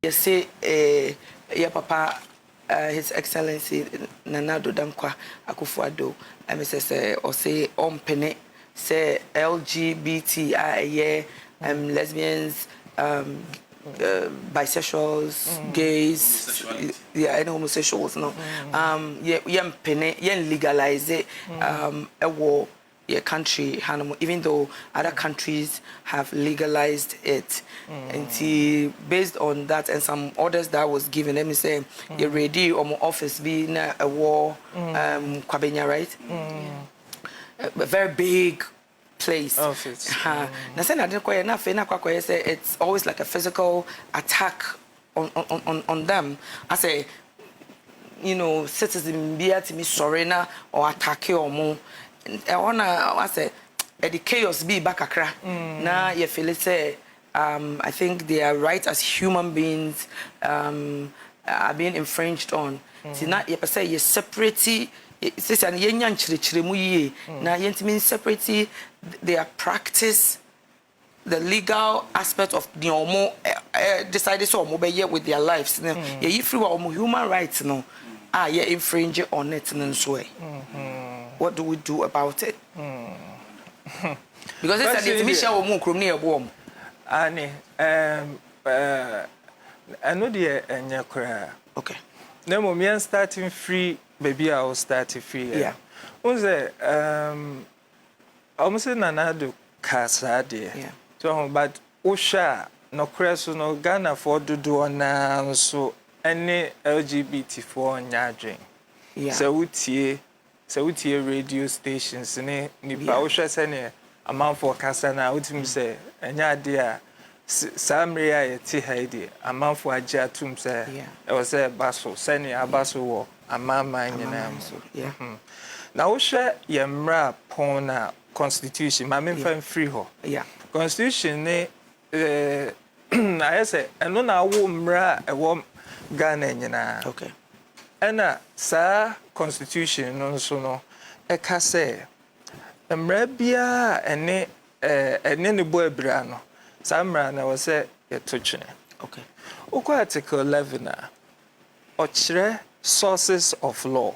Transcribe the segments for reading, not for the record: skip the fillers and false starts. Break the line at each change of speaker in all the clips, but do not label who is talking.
You say, yeah, Papa, His Excellency Nana Dankwa Akufo-Addo, say, or say, penny, say LGBT, lesbians, bisexuals, gays, yeah, and homosexuals, no, yeah, penny, yeah, legalize it, a war. Your country, even though other countries have legalized it, and based on that and some orders that was given, let me say, you're ready or more office being a war, Kwabenya, right? A very big place.
Office.
It's always like a physical attack on them. I say, you know, citizen be at me sorry na or attack you or more. I say, the chaos be back akra. Now you feel it say, I think their rights as human beings are being infringed on. See now you say you separate. It's an yenyan chirichirimuye. Now you separate their practice, the legal aspect of the omo decided so omo with their lives. Yeah, if you are human rights, no, yeah, infringe on it in so way. What do we do about it? Because it's a Michelle or Mukrum near warm.
Annie, I know the Nyakura.
Okay.
No, me starting free, baby, I will start free.
Yeah.
Was almost another casa dear.
Yeah.
So, but Usha, no creso, no Ghana for do now, so any LGBT for nyadring.
Yeah.
So we hear radio stations ne nipa wo hwe se ne amanfo kasa na utim se enya de a samre a yeti haidi amanfo age atum se e wo se baso se ne abaso wo amama nyina so na wo hwe ye mra pon na constitution ma me fan free ho constitution ne na yese eno na wo mra e wo Ghana nyina
okay.
Ena sa constitution no so no e ka se mra bia ene ne bo abira no sa mra na wo se ye tochene
okay.
Oko article 11 a o kire sources of law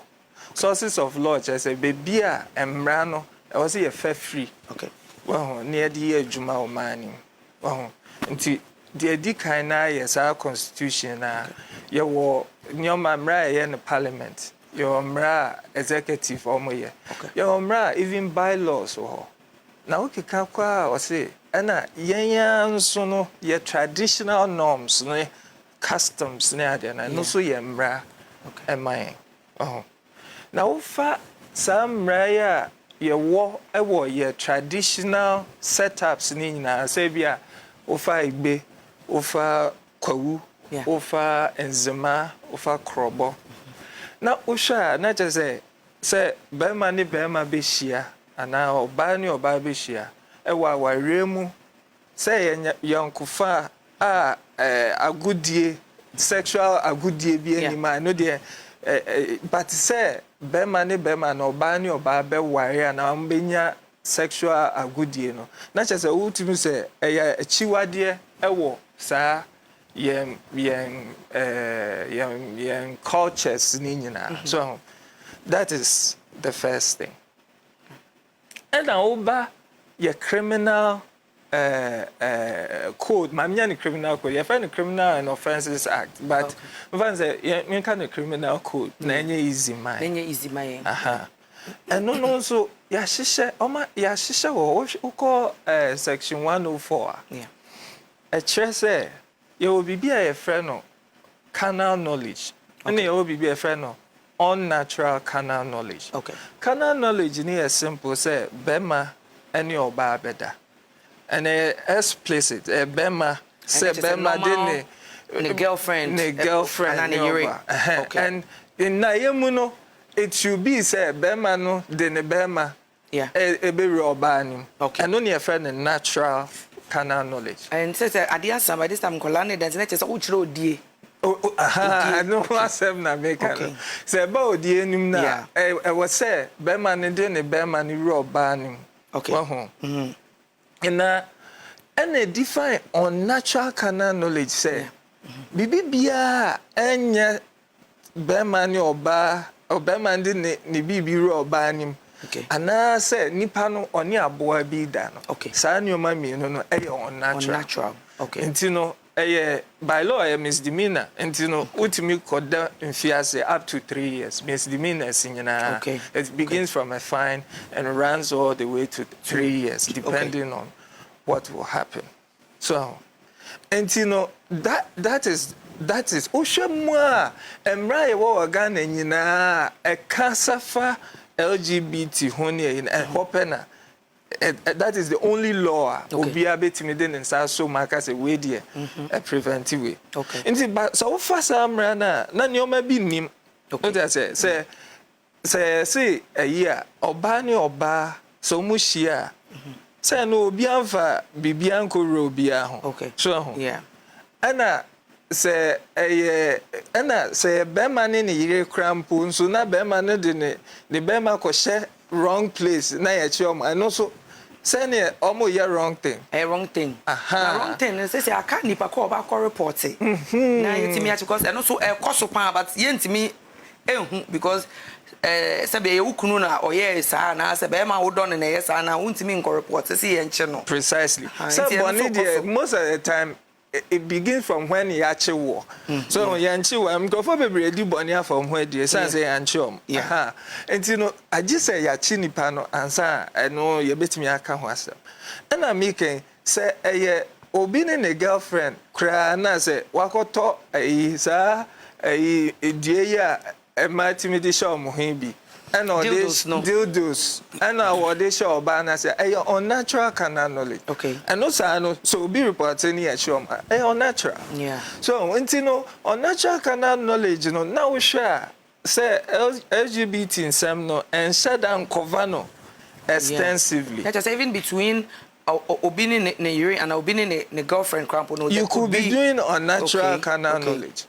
just say be bia mra no e wo se ye fa free
okay.
Well ne ye di adwuma o mani well nti the edikan na yes our constitution na ye wo nyoma mra ye in parliament your mra executive omoye your mra even bylaws o na okika kwa o say na yenya nso no ye traditional norms ne customs ne ade na no so ye mra emai na ufa some mra ya ye wo ye traditional setups ni nyina say bia ufa igbe ufa kwawu ufa enzema ufa krobo na usha na je say bema ni bema be hia ana oba ni oba be hia e wa waremu say yankufa agudie sexual agudie bi anima no de but say bema ni bema na oba ni oba be ware ana mbenya sexual agudie no na je say ultimi say eya achiwade ewo sa yen cultures ni nyina so that is the first thing and oba your criminal code mamnya ni criminal code your friend criminal and offences act but mfan say you can the criminal code na enye easy mind and no so ya shisha wo uko section 104 a say you will be a friend of carnal knowledge. And you will be a friend of unnatural carnal knowledge.
Okay.
Carnal knowledge is simple, say, Bema and your barbeda. And explicit, Bema, say, Bema,
didn't girlfriend.
Okay. And in Nayamuno, it should be, say, Bema no, then a Bema, a baby or banning.
Okay.
And only a friend in natural carnal knowledge.
And says Adia some by this time Colani dance next is Uchro D.
I know myself na make it. Say about the enum na. I was say Beman and then a Beman rob banning.
Okay.
And a define unnatural carnal knowledge say bibi bia enye be man oba obema ndi ne bibi ro oba nim ana say nipa no oni aboa bi da no sa nyoma mi no eye unnatural enti no by law misdemeanor enti no ultimate koda mfiase up to 3 years misdemeanor sinyana it begins from a fine and runs all the way to 3 years depending on what will happen. So enti no that is Oshemwa emra yewo Ghana nyina kasafa LGBT hone in hopena that is the only law obi abetimi den nsa so maka say we there a preventive way. Nti so fast amra na nyoma bi nim say a year oba ni oba so mu hia say no obi anfa bibia nkoro obi aho so ana say bema ne yire krampo nso na bema ne de ne bema ko she wrong place na ya chi omo and also say ne omo ye wrong thing
wrong thing wrong thing say aka nipa ko ba ko report na yetimi achi because and also koso pan but yentimi ehu because sabe ye ukunu na oye sa na say bema wo don na ye sa na untimi nko report say ye nche no
precisely so bonny there most of the time it begins from when you actually war. So yanchi I'm go for bebre di bonia from where the say yanchi and you know I just say yachi nipa no ansa no ye betimi aka ho asem and I make say obi ne girlfriend kra na say wakoto sa die ya matimi di show mo hin bi and all this dildos and our they show ban say unnatural canal knowledge and also so be reporting here show unnatural so no unnatural canal knowledge no now we share say LGBT in some no and shut down cover no extensively
that is even between obini ne yuri and obini ne girlfriend crampo no
you could be doing unnatural canal knowledge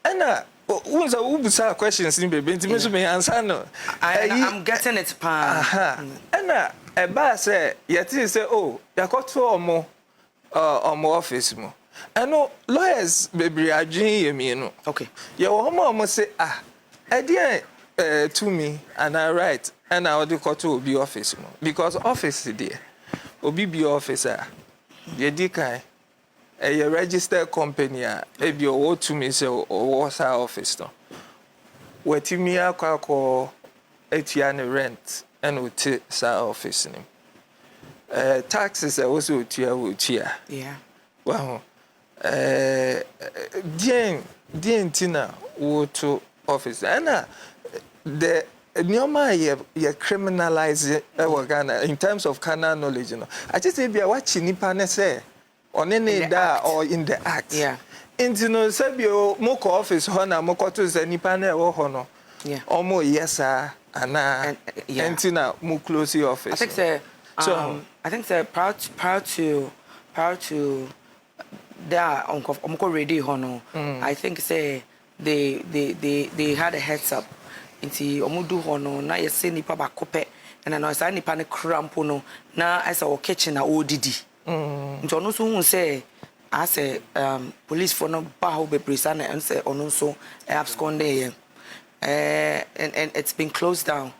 and unza ubusa questions ni bebe nti meso me answer no
I'm getting it pa
ana eba say yeti say yakoto omo office mo eno lawyers bebre adwen yemi no ye wo omo say edie to me and I write and I would go to obi office mo because office there obi bi officer ye di kai a registered company if you want to me say what's our office no wetimi akwa etiane rent and uti sa office nim taxes also utia well dien tina wo to office and the nyoma ye criminalize Ghana in terms of carnal knowledge no I just say bia wachi nipa ne say on any da or in the act into no sabio moko office hona moko to say nipa na wo ho no omo yesa ana entina mu close office
I think say I think say proud to that onko ready ho no I think say they had a heads up into omudu ho no na yese nipa ba kope and na say nipa ne crampo no na asa o kitchen na odidi nti ono so hu say as police for no ba ho be presa na and say ono so abscond there and it's been closed down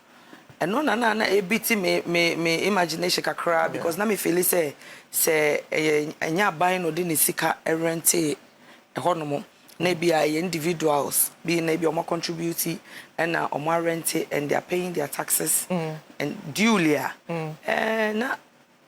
and no na ebiti me imagination kakra because na me feel say enya ban no de ne sika rente honomo na bia individuals be na bia omo contribute and na omo rente and they are paying their taxes and duly na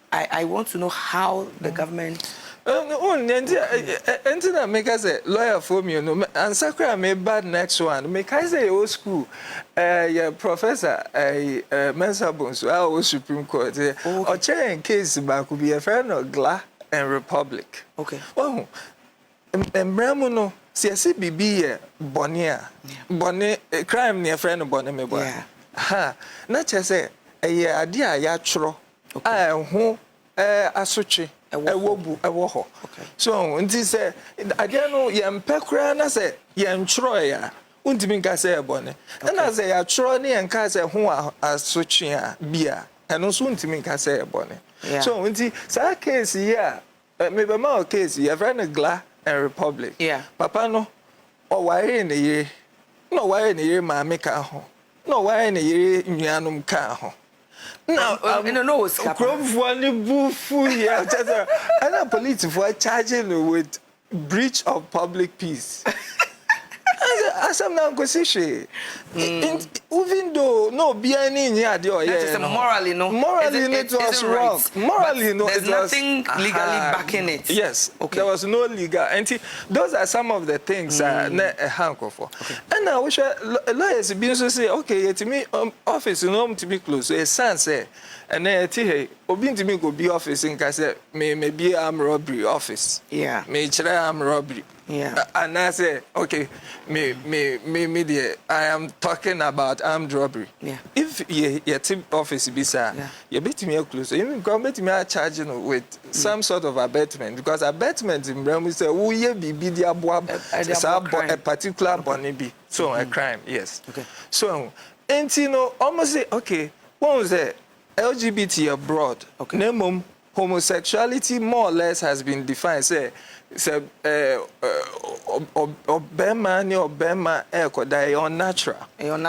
I want to know how the government
Entina make us a lawyer for me no and sakra me bad next one make I say old school yeah professor Mensabons our Supreme Court or chair case back could be a friend of GLA and Republic oh embramo no see bibi bonia bonne crime near friend of bonne me boy na chese ade a ya tworo who asoche ewobu ewoho so nti say ade no ye mpekura na say ye ntworo ya untimi nka say ebone na say ya tworo ne ye nka say ho asoche a bia eno so untimi nka say ebone so nti sa case ya me be ma case ya friend GLA and Republic.
Yeah.
Papa no, or why in a year? No, why in a year, my make a home. No, why in a year, Yanum car. Now, I don't know what's happening. One booth, yeah, and a police for charging with breach of public peace. As I'm now going to say, even though no be any near the yeah,
morally no,
it was wrong. Morally no,
there's nothing legally backing it.
Yes,
okay.
There was no legal. And those are some of the things a hanker for. And I wish lawyers be so say, okay, to me office no to be close. So a son say, and then hey, obi to me go be office in case may be armed robbery office.
Yeah,
may try armed robbery.
Yeah,
and I say, okay, me, I am talking about armed robbery.
Yeah.
If your team office be sir, you bet me close. You bet me charging with some sort of abatement because abatement in Brahma say, oh yeah, be a particular bonny be so a crime. Yes. Okay. So, and you know, almost say, okay, what was it? LGBT abroad. Okay. Name homosexuality more or less has been defined. Say. Obema ni obema they are unnatural.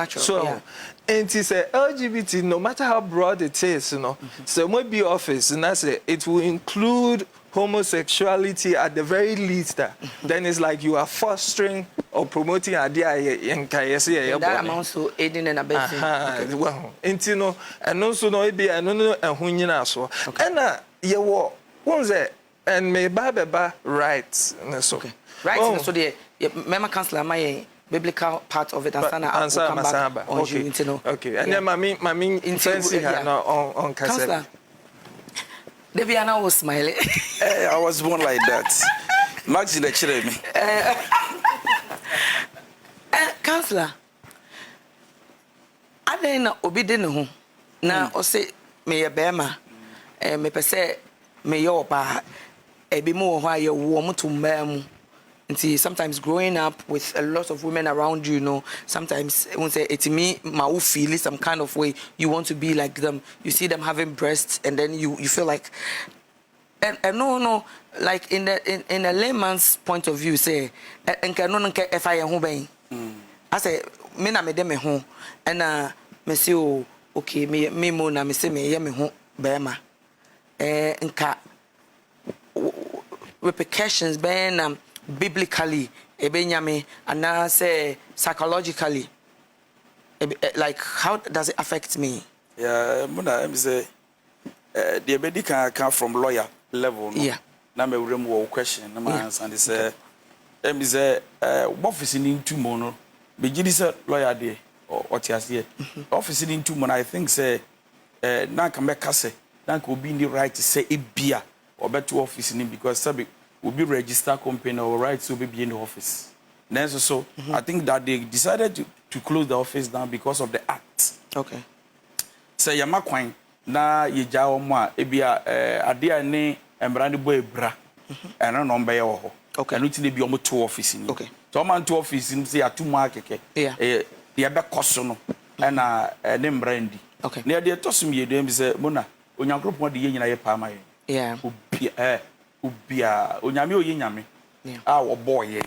So, yeah. And it's LGBT, no matter how broad it is, you know. So when be office, and I say it will include homosexuality at the very least. Then it's like you are fostering or promoting idea in KSC.
That amounts to aiding and abetting.
Well, and you know, and also no be and no and who so. And you what it? And may Baba rights.
Okay. Right. So the member councillor my biblical part of it and Sana
okay. Okay. And then my fancy on cassette.
Deviana was smiling.
I was born like that. Max lectured me.
Councillor, I didn't obedient home. Now, I say, may a bema, me per se, may your ba. Be more why you want to sometimes growing up with a lot of women around you, know, sometimes when say it's me, my feel some kind of way you want to be like them. You see them having breasts, and then you feel like, and no, like in a layman's point of view, say, and can if I am home, I say, me na me dem home, and me say, oh, okay, me mo na me say me ye me home, bema, nka. Repercussions being biblically ebenyame and now say psychologically like how does it affect me?
Yeah, muna say the medical come from lawyer level. No? Yeah. Na me remove question na answer and say say office in 2 months be say lawyer dey or tias here office in 2 months I think say na ka make say na ka obi need right to say ebia or better office in because sabi will be register company or right to be in the office. Then so I think that they decided to close the office down because of the act.
Okay.
So yama kwan na yeja omo a ebia ade ane embrande boy bra eno no mbe ye wo ho.
Okay.
Eno ti ne bi omo to office ni.
Okay.
So man to office ni say atu mu akeke.
Yeah.
Ye be koso no na ne mbrandi.
Okay.
Na de tosum ye dem say mona onyankropon de ye nyina ye pa ma ye.
Yeah.
Ubia onyame oyi nyame wo boy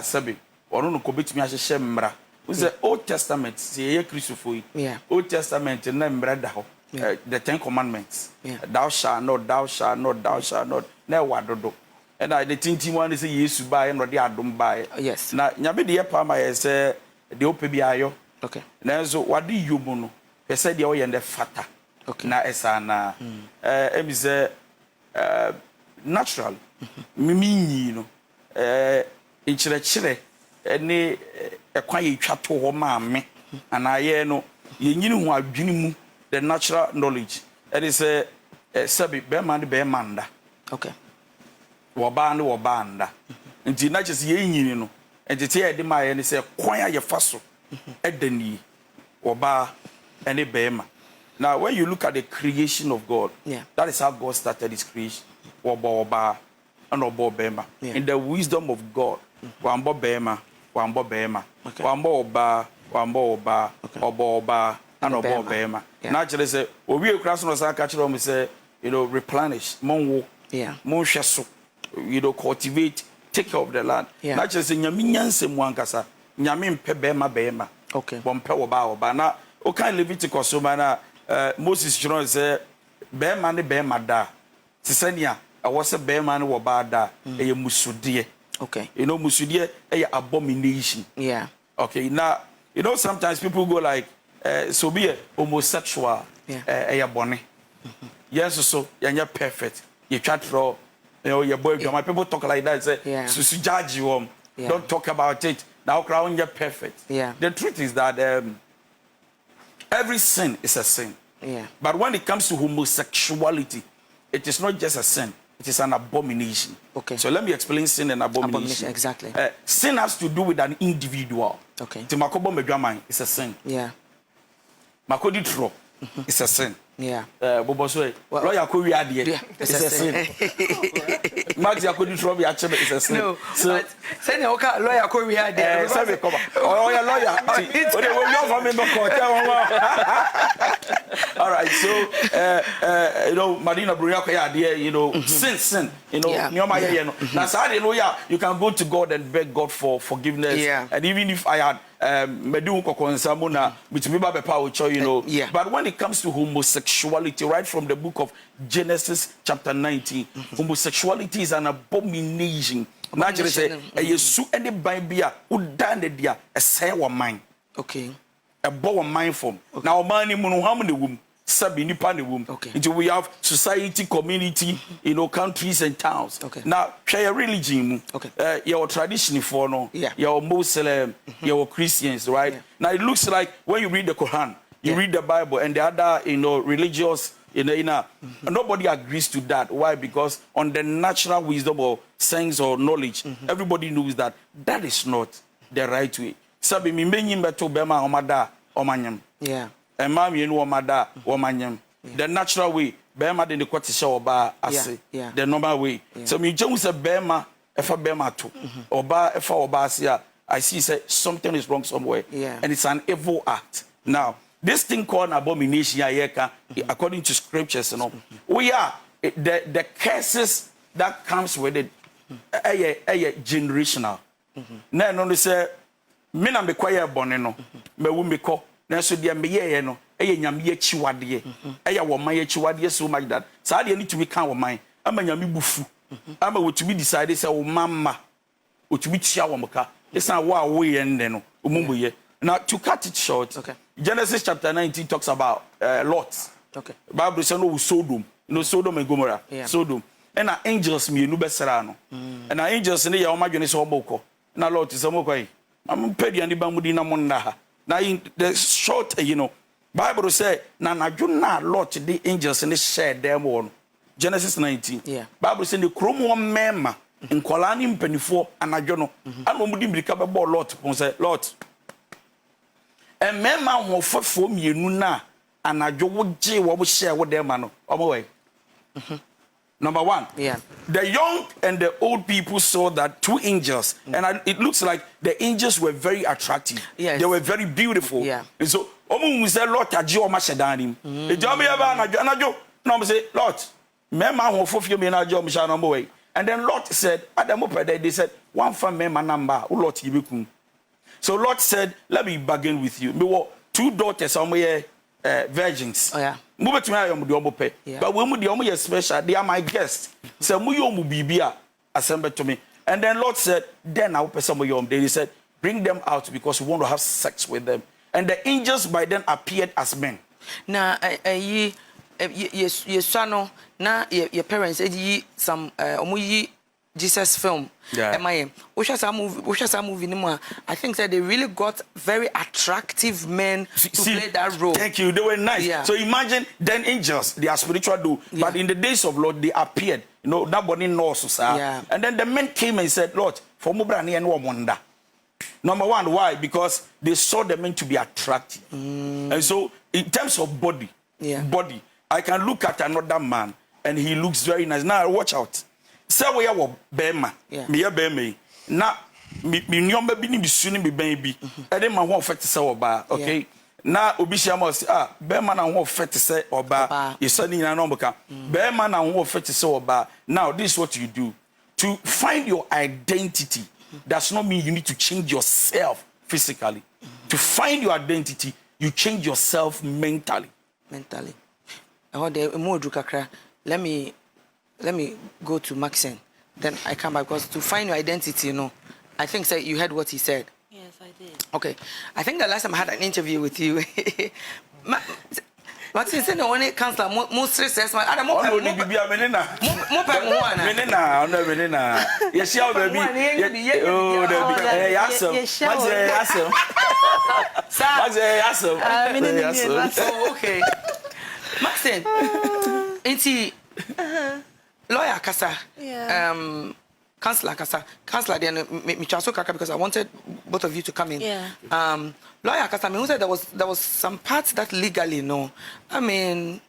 sabi ono no kobetimi ahyehye mmra we say Old Testament say ye Christopher Old Testament na mmra da ho the 10 commandments thou shalt not na wadodo and the tintin one say Yesu ba no de adom ba
yes
na nyame de ye pa ma ye say de ope bi ayo
okay na
so wade yomu no pese de wo ye nde fata
okay
na esa na emi say natural mimi no enchire ne ekwan ye twa to ho maame anaye no ye nyini hu adwene mu the natural knowledge it is sabi be man be manda
okay
wo ba nda nti na chese ye nyini no entete ye de ma ye ne se kwan aye faso edani wo ba ene be ma. Now when you look at the creation of God, that is how God started his creation. Oba and obo bema. In the wisdom of God, wambo bema, wambo bema, wambo oba, obo oba, and obo bema. Naturally say, we cross no sa catch them say, replenish, mon wo, mon sheso, cultivate, take care of the land. Not just in Yaminyan Mwankasa, Yamin Pebema Bema.
Okay.
Bompe Oba. Now, okay, Leviticus, so man, Moses, you know, say, Bema ne Bema da. Sisenia, I was a Bema ne Oba da, a Musudie.
Okay.
You know, Musudie, a abomination.
Yeah.
Okay, now, you know, sometimes people go like, so be a homosexual, a bonny. Yes, so you're perfect. You chat for, you know, your boy. My people talk like that. Say, so judge you. Don't talk about it. Now, crown you're perfect.
Yeah.
The truth is that every sin is a sin.
Yeah.
But when it comes to homosexuality, it is not just a sin. It is an abomination.
Okay.
So let me explain sin and abomination.
Exactly.
Sin has to do with an individual.
Okay.
Timakobo Medraman is a sin.
Yeah.
Makodi Tro is a sin.
Yeah.
Boboswe. Lawyer Korea
it's
a sin. Max Yakodi Tro is a sin.
No. So say no lawyer Korea there.
Say come. Oh, your lawyer. All right. So you know, Marina Bruyako there, you know, sin, you know, that's how they know you can go to God and beg God for forgiveness.
Yeah.
And even if I had Medu Kokonsamuna, which you know, but when it comes to homosexuality, right from the book of Genesis chapter 19, homosexuality is an abomination. Naturally say, you sue any Bible who done the dia a say one mind.
Okay.
A bow mind form. Now, money monohammy womb, Sabi Nipan womb.
Okay.
Until we have society, community, you know, countries and towns.
Okay.
Now, share religion.
Okay.
Your tradition for no.
Yeah.
Your Muslim, your Christians, right? Yeah. Now it looks like when you read the Quran, you read the Bible, and the other, you know, religious, you know, nobody agrees to that. Why? Because on the natural wisdom or sense or knowledge, everybody knows that that is not the right way. Sabi mi menyi beto bema omada omanyam.
Yeah.
And mama you know omada omanyam. The natural way, bema de kwati sha oba ase. The normal way. So mi jemu se bema efa bema to. Oba efa oba ase I see say something is wrong somewhere.
Yeah.
And it's an evil act. Now, this thing called abomination according to scriptures, you know, we are the curses that comes with it generational. Now, no say me na me kwaye bone no me wu me ko na so dia me ye no nyame ye chiwade wo man ye chiwade so much that sa de ni tumi kan wo man ama nyame bufu ama wo tumi decide say wo mamma wo tumi chia wo mka esa wo ye nne no umumbu ye. Now to cut it short, Genesis chapter 19 talks about Lot. Okay. Bible says no Sodom, Sodom and Gomorrah. Sodom. And our angels me no besera no. And our angels ne ya o madwene so oboko. Na Lot is omoko I'm pedi and bamudi na monda. Now in the short, you know, Bible say na na Lot the angels and share them on. Genesis 19. Yeah. Bible say the chromo mema in kolani mpenifo anadwo no. Anu mudi mbirika be bo Lot pon say Lot. And mema ho fofo mienu na anadwo wo je wo share wo dem no. Omo way. Number one, the young and the old people saw that two angels, and it looks like the angels were very attractive. Yes. They were very beautiful. Yeah. And so, Omu said, Lord, Taji Oma Shadanim. The job Anajo, no, say, Lord, Mema who fulfill me na job shall number way. And then Lord said, Adamu, they said, one for Mema number, Lord Yibikum. So Lord said, let me bargain with you. Me were two daughters somewhere. Virgins. Oh yeah. Move to me, but when we are special, they are my guests. So mu bibia assemble to me. And then Lord said, then I'll pay some of you. They said, bring them out because we want to have sex with them. And the angels by then appeared as men. Now,
son, now your parents some Jesus film. Yeah. Which has a movie anymore. I think that they really got very attractive men to play that role.
Thank you. They were nice. Yeah. So imagine then angels, they are spiritual though. Yeah. But in the days of Lord, they appeared. You know, nobody knows. Sir. Yeah. And then the men came and said, Lord, for Mubrani and Wanda. Number one, why? Because they saw the men to be attractive. And so in terms of body, I can look at another man and he looks very nice. Now watch out. Say we are bema, me bema. Na me nyomba bi ni bisuni me ben bi. E dey ma ho ofete say oba, okay? Na obi hia mo say bema na ho ofete say oba. Ye sani na no boka. Bema na ho ofete say oba. Now this is what you do. To find your identity does not mean you need to change yourself physically. To find your identity, you change yourself mentally.
Mentally. Let me go to Maxine. Then I come back, because to find your identity, you know, I think you heard what he said.
Yes, I did.
Okay. I think the last time I had an interview with you, Maxine said the only counselor most stress. I don't know. Okay. Maxine, ain't lawyer Kasa, counselor, then me chaso kaka, because I wanted both of you to come in.
Yeah.
Lawyer Kasa, me who said there was some parts that legally, no, I mean,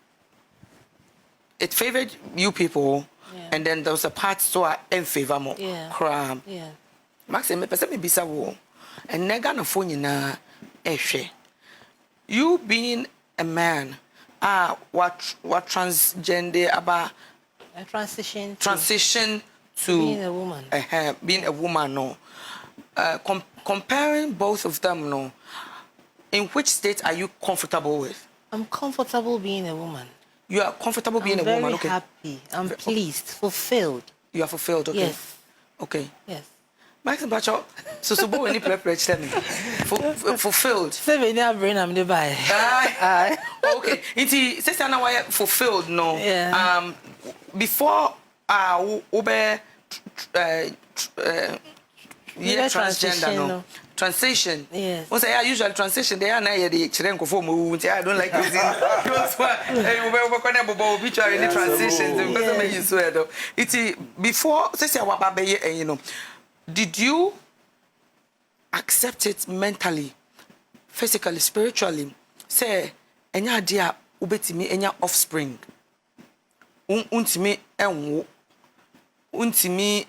it favored you people, and then there was a part so I in favor more.
Yeah.
Crime.
Yeah.
Maxime, me pese me bisa wo, and nega na phone na ehwe. You being a man, what transgender about
A transition
to
being a woman.
Being a woman, no. Comparing both of them, no. In which state are you comfortable with?
I'm comfortable being a woman.
You are comfortable being a woman, okay?
I'm very happy. I'm pleased, fulfilled.
You are fulfilled, okay?
Yes.
Okay.
Yes.
Maxim Bacho, so bo any preparation tell me. Fulfilled.
Seven year brain I'm the buy.
Okay. Inti say na why fulfilled, no.
Yeah.
Before transgender, no. Transition.
Yes.
Once I usually transition, they are na the children go for move. I don't like using. Don't we try any transitions because make you swear though. It's before say you know. Did you accept it mentally, physically, spiritually? Say enya dia ubetimi enya offspring. Untimi enwo. Untimi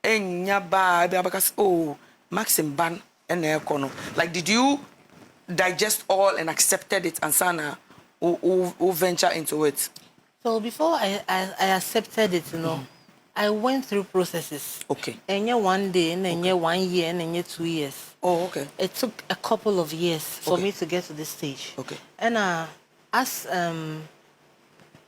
enya ba because Maxim ban ene kono. Like, did you digest all and accepted it and sana or venture into it?
So before I accepted it, you know, I went through processes.
Okay.
And 1 day, and then 1 year, and then 2 years.
Oh, okay.
It took a couple of years for me to get to this stage.
Okay.
And as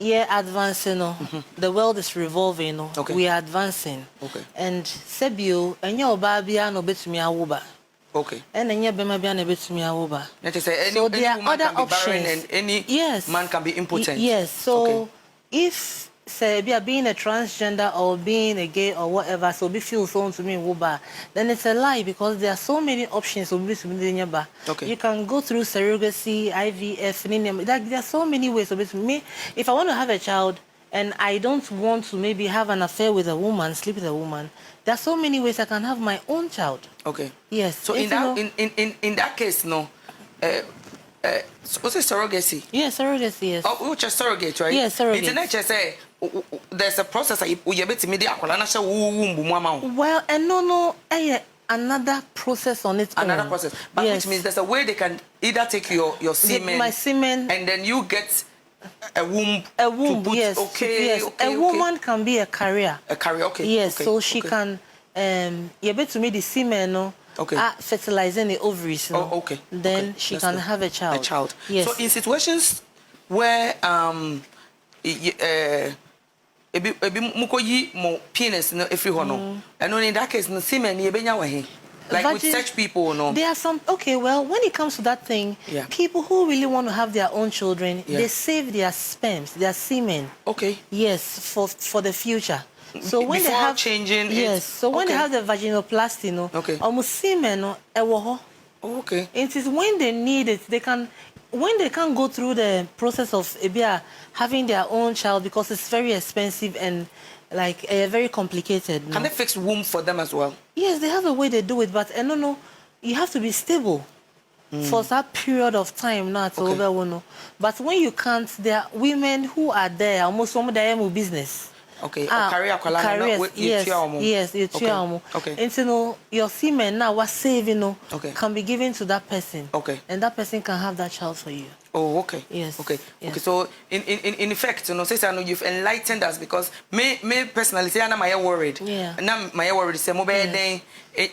year advancing, you know, the world is revolving, you know, we are advancing.
Okay.
And Sebio, and your baby, no bet me a wuba.
Okay.
And then your baby, no bet me a wuba.
So there are other options. And any man can be impotent.
Yes. So if say being a transgender or being a gay or whatever, so be feel so to me wuba, then it's a lie, because there are so many options. So you can go through surrogacy, IVF, there are so many ways. So me, if I want to have a child and I don't want to maybe have an affair with a woman, sleep with a woman, there are so many ways I can have my own child. Okay. Yes.
So in that case, no. What's it, surrogacy?
Yes, surrogacy, yes.
Oh, which is surrogate, right?
Yes, surrogate.
Internet just say there's a process you bet me the
well, and no, another process on its own.
Another process. But which means there's a way they can either take your semen,
my semen,
and then you get a womb.
A womb,
to put,
yes.
Okay,
yes.
Okay,
a woman can be a carrier.
A carrier, okay.
Yes,
okay,
so she can you bet to me the semen, no. Okay. Fertilizing the ovaries. No?
Oh, okay.
Then she can have a child.
A child.
Yes.
So in situations where mukoyi mo penis no every hono, and in that case no semen ye benya wahe. Like with such people, no.
There are some. Okay, well, when it comes to that thing, people who really want to have their own children, they save their sperms, their semen. Okay. Yes, for the future. So when
before
they have
changing,
so when they have the vaginoplasty, no, almost semen, no,
okay.
It is when they need it, they can. When they can't go through the process of having their own child, because it's very expensive and like very complicated.
Can they fix womb for them as well?
Yes, they have a way they do it, but no, you have to be stable for that period of time. Not but when you can't, there are women who are there almost some of them business.
Okay, careers,
yes, you okay. And your semen now was saving, can be given to that person. Okay. And that person can have that child for you.
Oh, okay.
Yes.
Okay.
Yes.
Okay. So in effect, say I know you've enlightened us because me personally say I'm worried.
Yeah.
Now my worried say mobile day
Yes.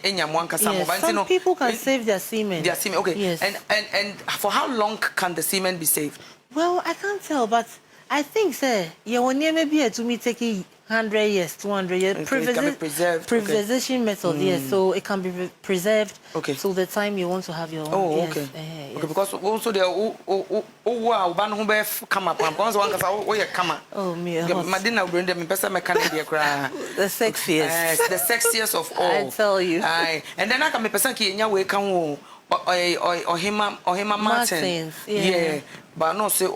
Some people can save their semen.
Their semen. Okay.
Yes.
And for how long can the semen be saved?
Well, I can't tell, but I think say you will never be to me taking 100 years, 200 years.
It can be preserved.
Preservation method, yes. So it can be preserved.
Okay.
So the time you want to have your own.
Oh,
yes.
okay.
Yes.
Okay, because also there come up.
Oh, me.
Madina Brenda, me person mechanic cry.
The sexiest.
Yes, the sexiest of all.
I tell you.
Aye. And then I can me person ki nya we kan wo or him Martin. Yeah. But no say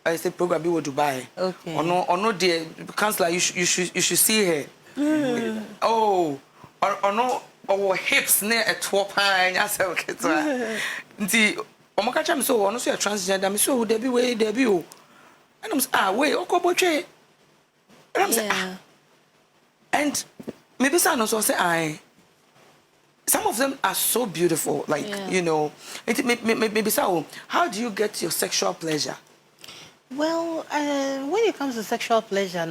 I say program be with Dubai.
Okay.
Or no dear counselor you should see her. Oh, or no or hips near a top and I say okay. Nti omakacha me so ono so transgender me so there be way there be o. And I'm wait okobotwe. And I'm say and maybe some so say some of them are so beautiful, like maybe so. How do you get your sexual pleasure?
Well, when it comes to sexual pleasure,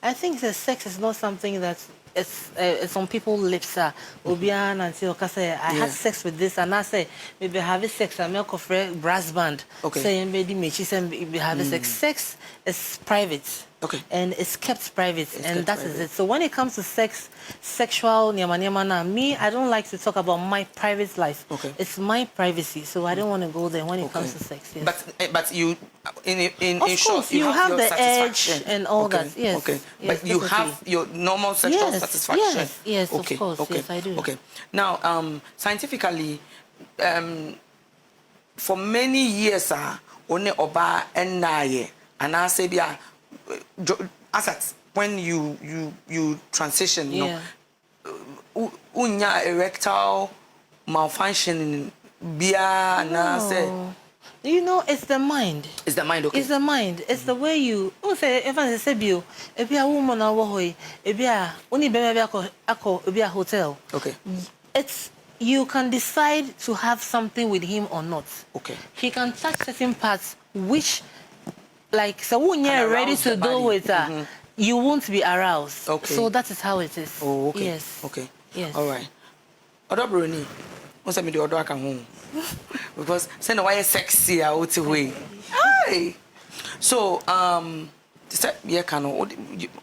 I think the sex is not something that it's on people's lips. Obian and say, I had sex with this, and I say maybe having sex. I make a brass band. Okay. Saying maybe me, she said maybe having sex. Sex is private.
Okay.
And it's kept private, and that is it. So when it comes to sex, sexual me, I don't like to talk about my private life. Okay. It's my privacy, so I don't want to go there when it comes to sex. Yes.
But you, in
of
short,
course, you have the edge and all that. Yes.
Okay.
Yes,
but you have your normal sexual satisfaction.
Yes.
Okay.
Of course.
Okay.
Yes, I do.
Okay. Now, scientifically, for many years, only oba and naye, and I say as when you transition, unya erectile malfunction bia na say.
It's the mind.
It's the mind, okay.
It's the mind. It's the way you say if I say you if you a woman or boy, if you only be a hotel. Okay. It's you can decide to have something with him or not. Okay. He can touch certain parts which like so when you're ready to do with her, you won't be aroused. Okay. So that is how it is.
Oh, okay.
Yes.
Okay.
Yes.
All right. Obroni, what's me the order can home? Because say no why sexy out way. Hi. So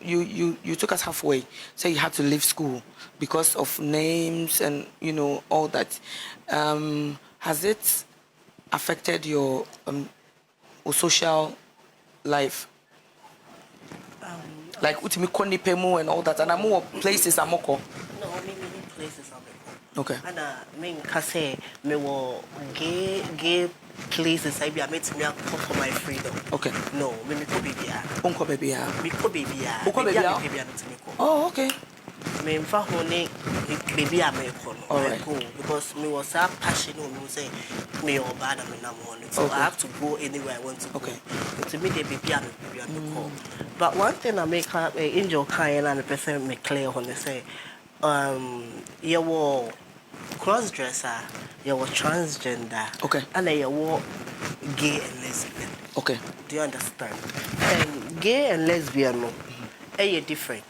you took us halfway. So you had to leave school because of names and all that. Has it affected your social life? Like utimi koni pemu and all that, and more places amoko.
No, many places amoko.
Okay.
And me say me wo gay places I be a met me for my freedom. Okay. No, me ko baby a.
Unko baby a.
Me ko baby a.
Unko baby a. Oh, okay.
Me mfa hone baby a me ko.
All right.
Because me was so passionate me say me oba na me na mo. So I have to go anywhere I want to go. Okay. To me the baby a me call. But one thing I make angel kind and the person make clear when they say you were cross dresser, you were transgender, okay, and you were gay and lesbian. Okay. Do you understand? And gay and lesbian no, are different.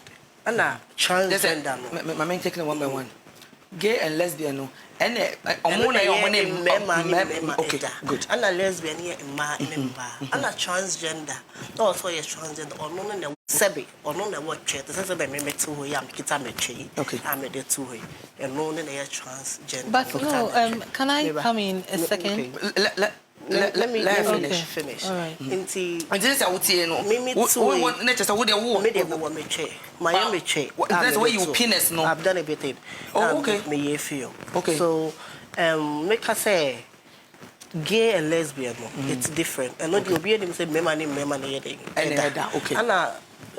And transgender no.
My main taking one by one. Gay and lesbian no. And
okay, good. And a lesbian here in ma in and a transgender. Also, yes, transgender or no, no, sebi or no, no, what chat. This is a baby me too. I'm kita me tree. Okay, I'm a two way. And no, no, transgender.
But no, can I come in a second?
Let me finish.
All right.
Inti.
And this is what you know.
Me too.
What nature? What they want?
Me they want me che. My me che.
That's the way you penis no.
I've done a bit.
Oh, okay.
Me ye feel.
Okay.
So, make us say gay and lesbian. It's different. And not you be them say me man yede.
Okay.
And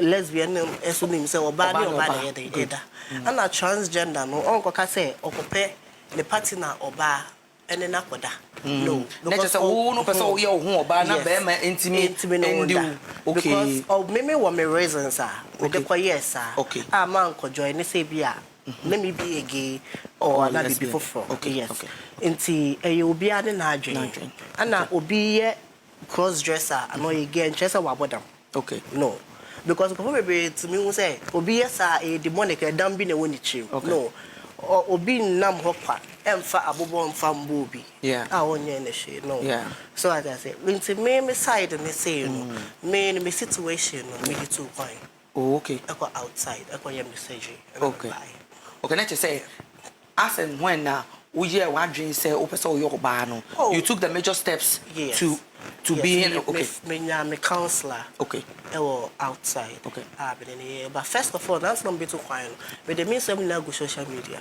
lesbian esu nim say oba yede. And transgender no onko ka say okope the partner oba and then akoda. No.
Because no person we ohu oba na be ma intimate okay.
Because of me what my reasons are. We dey yes sir.
Okay.
Man ko join say bia let me be a gay or another be before.
Okay.
Yes.
Okay.
Inti obi ade na adwen. Ana obi ye cross dresser ano ye gen chesa wabodam.
Okay.
No. Because probably to me say obi yes a demonic dam bi na woni chim. No. Obi nam hokwa emfa abobo mfa mbo obi.
Yeah.
A wonye na she. No.
Yeah.
So as I say, inti me side and say no. Me situation no me too fine.
Oh, okay.
I go outside. I go surgery.
Okay. Okay, let's just say, as and when now, we hear one dream say, you took the major steps to be in. Okay.
Me counselor.
Okay.
I was outside.
Okay.
But first of all, that's not be too quiet. But the means I'm not go social media.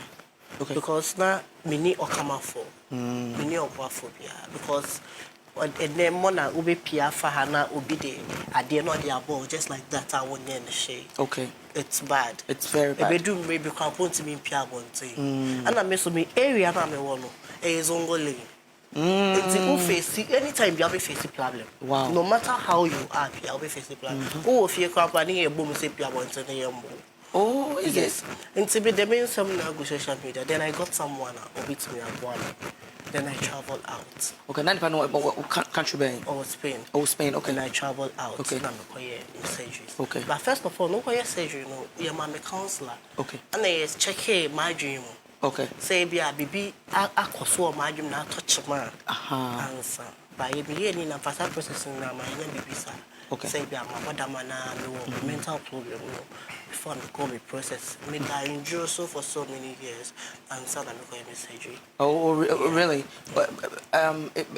Okay.
Because now me need okama for. Me need phobia because. And then mona ube pia fahana ubide ade no dey above just like that I won in the shade. Okay. It's bad.
It's very bad.
Ebe do maybe kwa point me pia bonte. And I me so me area na me wono e zongole. It's face anytime you have a face problem.
Wow.
No matter how you are, you have a face problem. Oh, if you company e boom say pia bonte na yembo.
Oh, yes.
Until the main some na go social media. Then I got someone obit me at Then I traveled out. Okay, now what country be? Oh, Spain. Oh, Spain. Okay. Then I traveled out. Okay. Now I surgery. Okay. But first of all, no surgery. No, you're my counselor. Okay. And I check my dream. Okay. Say be a baby. I saw my dream now touch man. Aha. Answer. But you be any na first processing na my baby sir. Okay. Say be a my mother man no mental problem no. Before I call me process, me die injured so for so many years, and so I call me surgery. Oh, really? But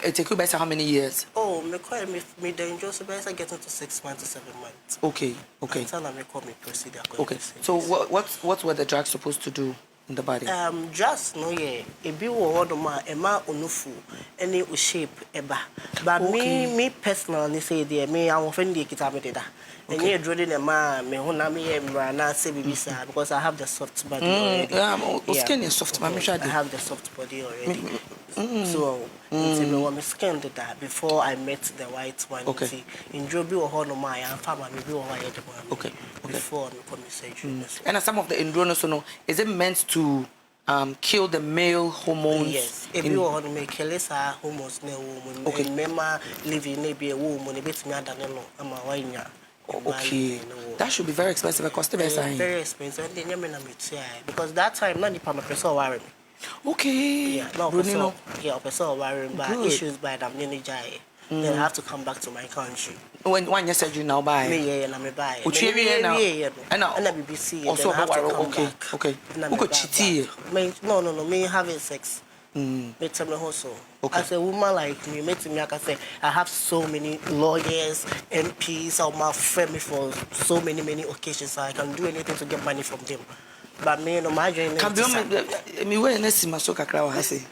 it took you by how many years? Oh, me call me die injured so by getting to 6 months to 7 months. Okay, okay. And so I call me procedure. Okay. So what were the drugs supposed to do in the body? Just no yeah. A bit of ma ema onufu any shape eba. But me personally say there me I offend the kitameda. And you're drilling a man, me honami and say bisa because I have the soft body already. Yeah, skin is soft, I have the soft body already. So me skin did that before I met the white one. Okay. In Joby or Honoma, and farmer maybe or okay. Before me surgery. And some of the indronosono, is it meant to kill the male hormones? Yes. If you want to make Kelesa hormones, no woman. Okay. Remember living maybe a woman, a bit me than no, I'm a wine. Okay, that should be very expensive. It cost very expensive. Because that time, not the person worry me. Okay. Yeah, no person. Yeah, person worrying about issues by them. Then I have to come back to my country. When you said you now buy? Me, yeah, I buy. And now BBC. Also, okay. Who could cheat? No. Me having sex. As a woman like me, I say I have so many lawyers, MPs, or my family for so many occasions. So I can do anything to get money from them. But me, no margin. Can me where nesi masoka krawa hasi.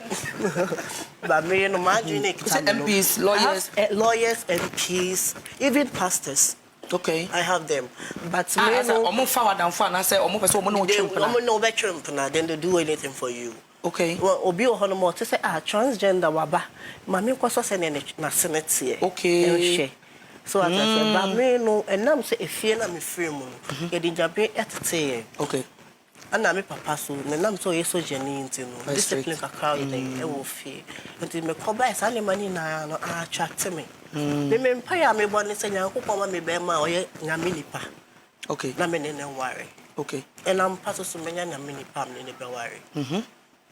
But me, no margin. MPs, lawyers, MPs, even pastors. Okay, I have them. But me, no forward and fun. I say, then they do anything for you. Okay. Well, obi ohono to say transgender waba. Mami kwaso se na senate here. Okay. So as I said, but me no enam say efie na me free mu. E di jabe etete. Okay. Ana me papa so nenam so yeso jeni nti no. Discipline kakra e wo fie. Nti me koba esa ne mani na no attract me. Me mpa ya me boni se nyankopon ma me be ma oye nyame nipa. Okay. Na me ne worry. Okay. And I'm paso so me nyame nipa me ne be worry.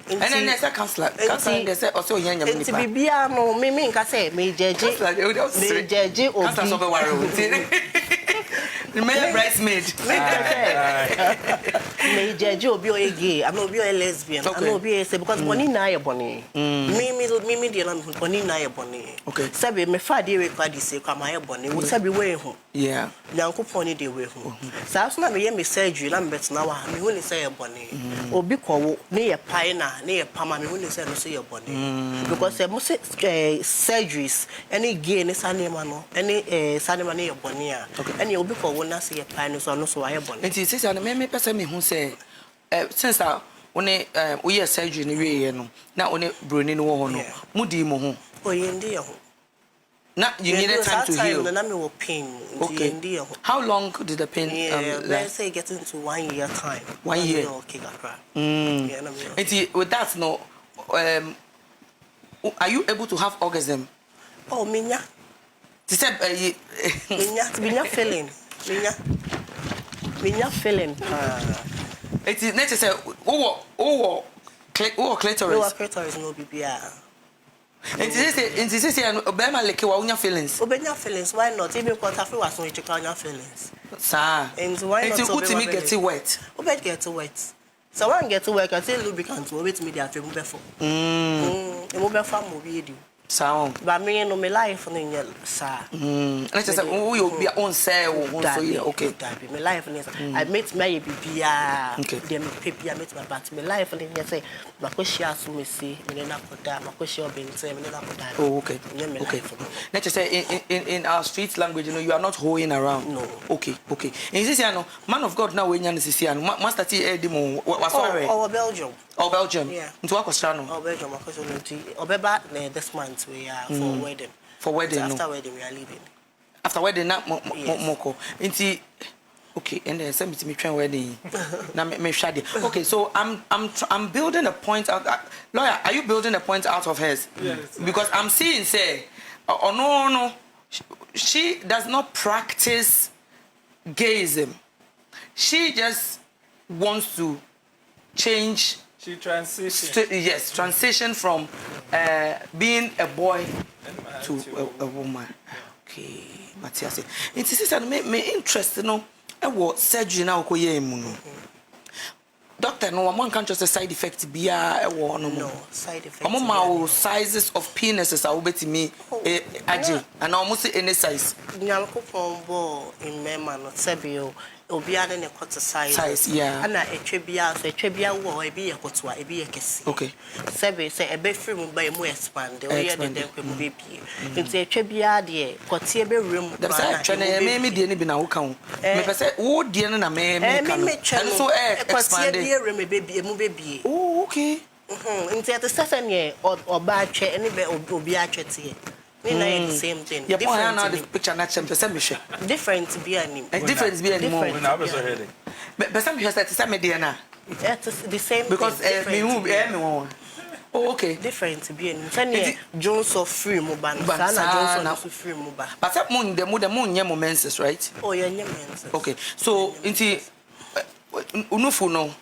And then there's a counselor. They say also young. It's Bibia no me say me judge me bridesmaid. Me judge obi o gay. I'm obi o lesbian. I'm obi say because money na ye boni. Me dey na money na ye boni. Okay. Sabi me fa dey record say kwa ma ye boni. Wo sabi we hu. Yeah. Nyankopon dey we hu. Sa so na me ye me surgery na me bet na wa me hu ni say ye boni. Obi ko ne ye pai na ne ye pama me hu ni say no say ye boni. Because mo say surgeries any gay ne sanema no any sanema ne ye boni a. Any obi ko na say ye pai no so no so wa ye boni. Nti say me person me hu say since that one we are surgery ni we no na one broni no wo no mudi mo ho oyende ye ho na you needed time to heal na me wo pain oyende ye ho. How long did the pain last? Say getting to 1 year time. 1 year. Okay, gakra. With that no
are you able to have orgasm?
Oh, minya.
She said,
minya feeling. Minya feeling.
It is necessary. Oh, clitoris.
No, clitoris no BBR.
And this is Obama like your feelings.
Obenya feelings, why not? Even because I feel was no check on your feelings.
Sir.
And why not?
Until me get wet.
Obey get wet. So when get to work, I say lubricant to wait me there to move before. Move for movie do.
Sound.
But me no me life no nyel sir.
Let's just say you be on say okay.
My life no I meet my bibia.
Okay.
Dem paper meet my but my life no nyel say makoshia so me see me na koda makoshia obente me na koda.
Oh okay. Okay. Let's just say in our street language, you know, you are not hoeing around.
No.
Okay. In this year, man of God now we nyan this year. Master T Edimo was sorry.
Oh Belgium.
Oh Belgium.
Yeah.
Into what question?
Oh Belgium because Obeba this month we are for wedding.
For wedding.
After wedding we are leaving.
After wedding na moko. Inti okay, and then send me to me train wedding. Na me shade. Okay, so I'm building a point out. Lawyer, are you building a point out of hers?
Yes.
Because I'm seeing say no, she does not practice gayism. She just wants to change.
She transition.
Yes, transition from being a boy to a woman. Okay, Matthias. It is me interest, you know. What surgery now? Doctor, no one can't just a side effect be no
side effect.
Among sizes of penises are obey me and almost any size.
Nyalko in Mema not Sebio. Obiara ne quarter size
yeah
ana etwebia wo e bi yekoto a e bi yekesi
okay
sebe say e be free mu ba mu expand o ye de dem kwemu be pie nti etwebia de kote e be rem
ba na twene me de ne bi na wo kan me pese wo de ne na me kan and so expand
kote e be rem be bi mu be bi
oh okay
nti at stesen ye oba atwe ne be obi atwete the same thing.
Yeah, different. Now the picture not same.
Different be anim.
Different be anim.
Now be so headache.
But some people say it's the media na.
It's the same.
Because me move me. Oh okay.
Different be anim. Send Jones of free mobile. Sana Jones of free mobile.
But that moon the moon nyemo menses, right?
Oh yeah, menses.
Okay. So inti unufu no.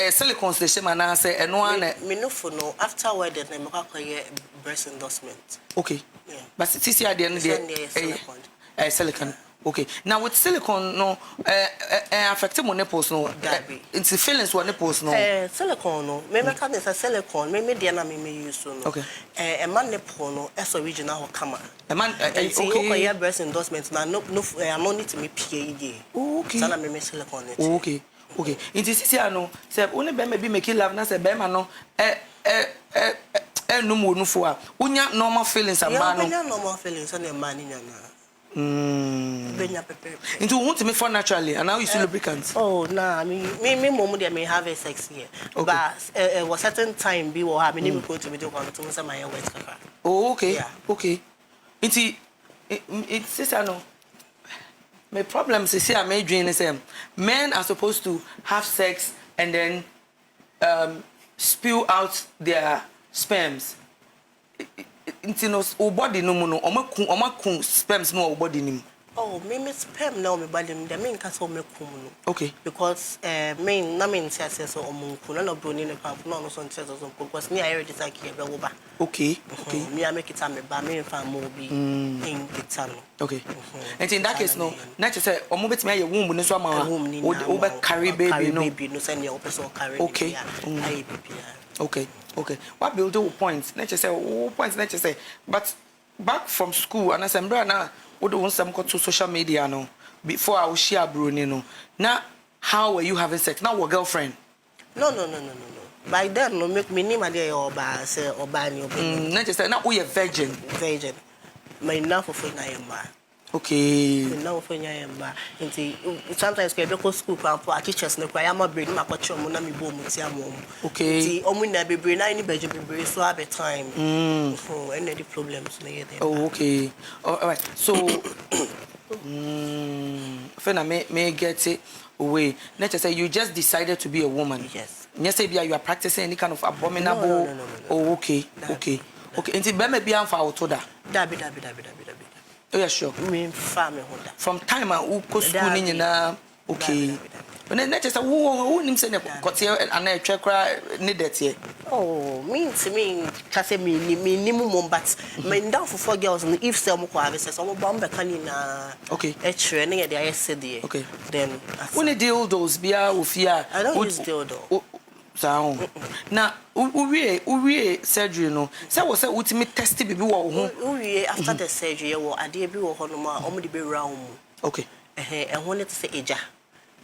Silicone station man say eno an
me no for no after wedding na make akoye breast endorsement.
Okay. Yeah. But sisi at the end there silicone. Okay. Now with silicone no affect my nipples no. It's feelings what nipples no.
Silicone no. Me make am say silicone me dey na me use no.
Okay.
A man nipple no as original ho kama.
A man okay.
Okay, breast endorsement na no I no need to me PAE.
Okay.
Sana me silicone.
Okay. Okay. In this year no, say only be maybe make love na say be ma no no mo no fo a. Unya normal feelings am ba no.
Yeah, normal feelings and man nya na. Benya pepe.
Into want me for naturally and now you lubricants.
Oh, nah, me mom dey may have a sex here. Okay. But was certain time be wo have me go to video call to say my wet kaka.
Oh, okay.
Yeah.
Okay. It's sister no. My problem is here, my dream is men are supposed to have sex and then spew out their sperms. Into no body no mono, or sperms no body nim.
Oh, me sperm now me body me mean case me kum no.
Okay.
Because me na me say so omunku na broni ne pap no so say so because me I already take here be wo ba.
Okay. Okay.
Me I make it am ba me fa mo bi in kitano.
Okay. And in that case no, not to say omo beti me womb no so ama wo be carry baby no.
Baby no say your person carry.
Okay. Okay. Okay. What build your points? Let's say points let's say but back from school and asembra na we don't want some go to social media no before I will share Bruni no. Now how were you having sex? Now what girlfriend?
No. By then no make me name there oba say oba ni oba.
Let's say now we a virgin.
Virgin. My enough for na yamba.
Okay.
Now for yamba. Nti sometimes we go school for teachers no kwa yama brain ma kwa chomo na me bo mu ti amom.
Okay.
Nti omu na bebre na ni beje bebre so have time. Any the problems na here.
Oh okay. All right. So Fena may get it away. Let's say you just decided to be a woman.
Yes.
Yes, say you are practicing any kind of abominable.
No.
Oh okay. Okay. Okay, until be maybe am for autoda.
Dabi.
Oh yeah, sure.
Me family honda.
From time I go school ni nyina okay. When na just who nim say na kote and na twekra ni detie.
Oh, me kase me mum but me down for 4 girls if say mo kwa say so mo bomba kanina.
Okay.
E tire na dey say there.
Okay.
Then
when the deal those bia ofia.
I don't use dildo.
So na we surgery no say we say ultimate test bibi wo ho
we after the surgery wo ade bi wo ho no ma omo de be round mu.
Okay.
E ho ne to say eja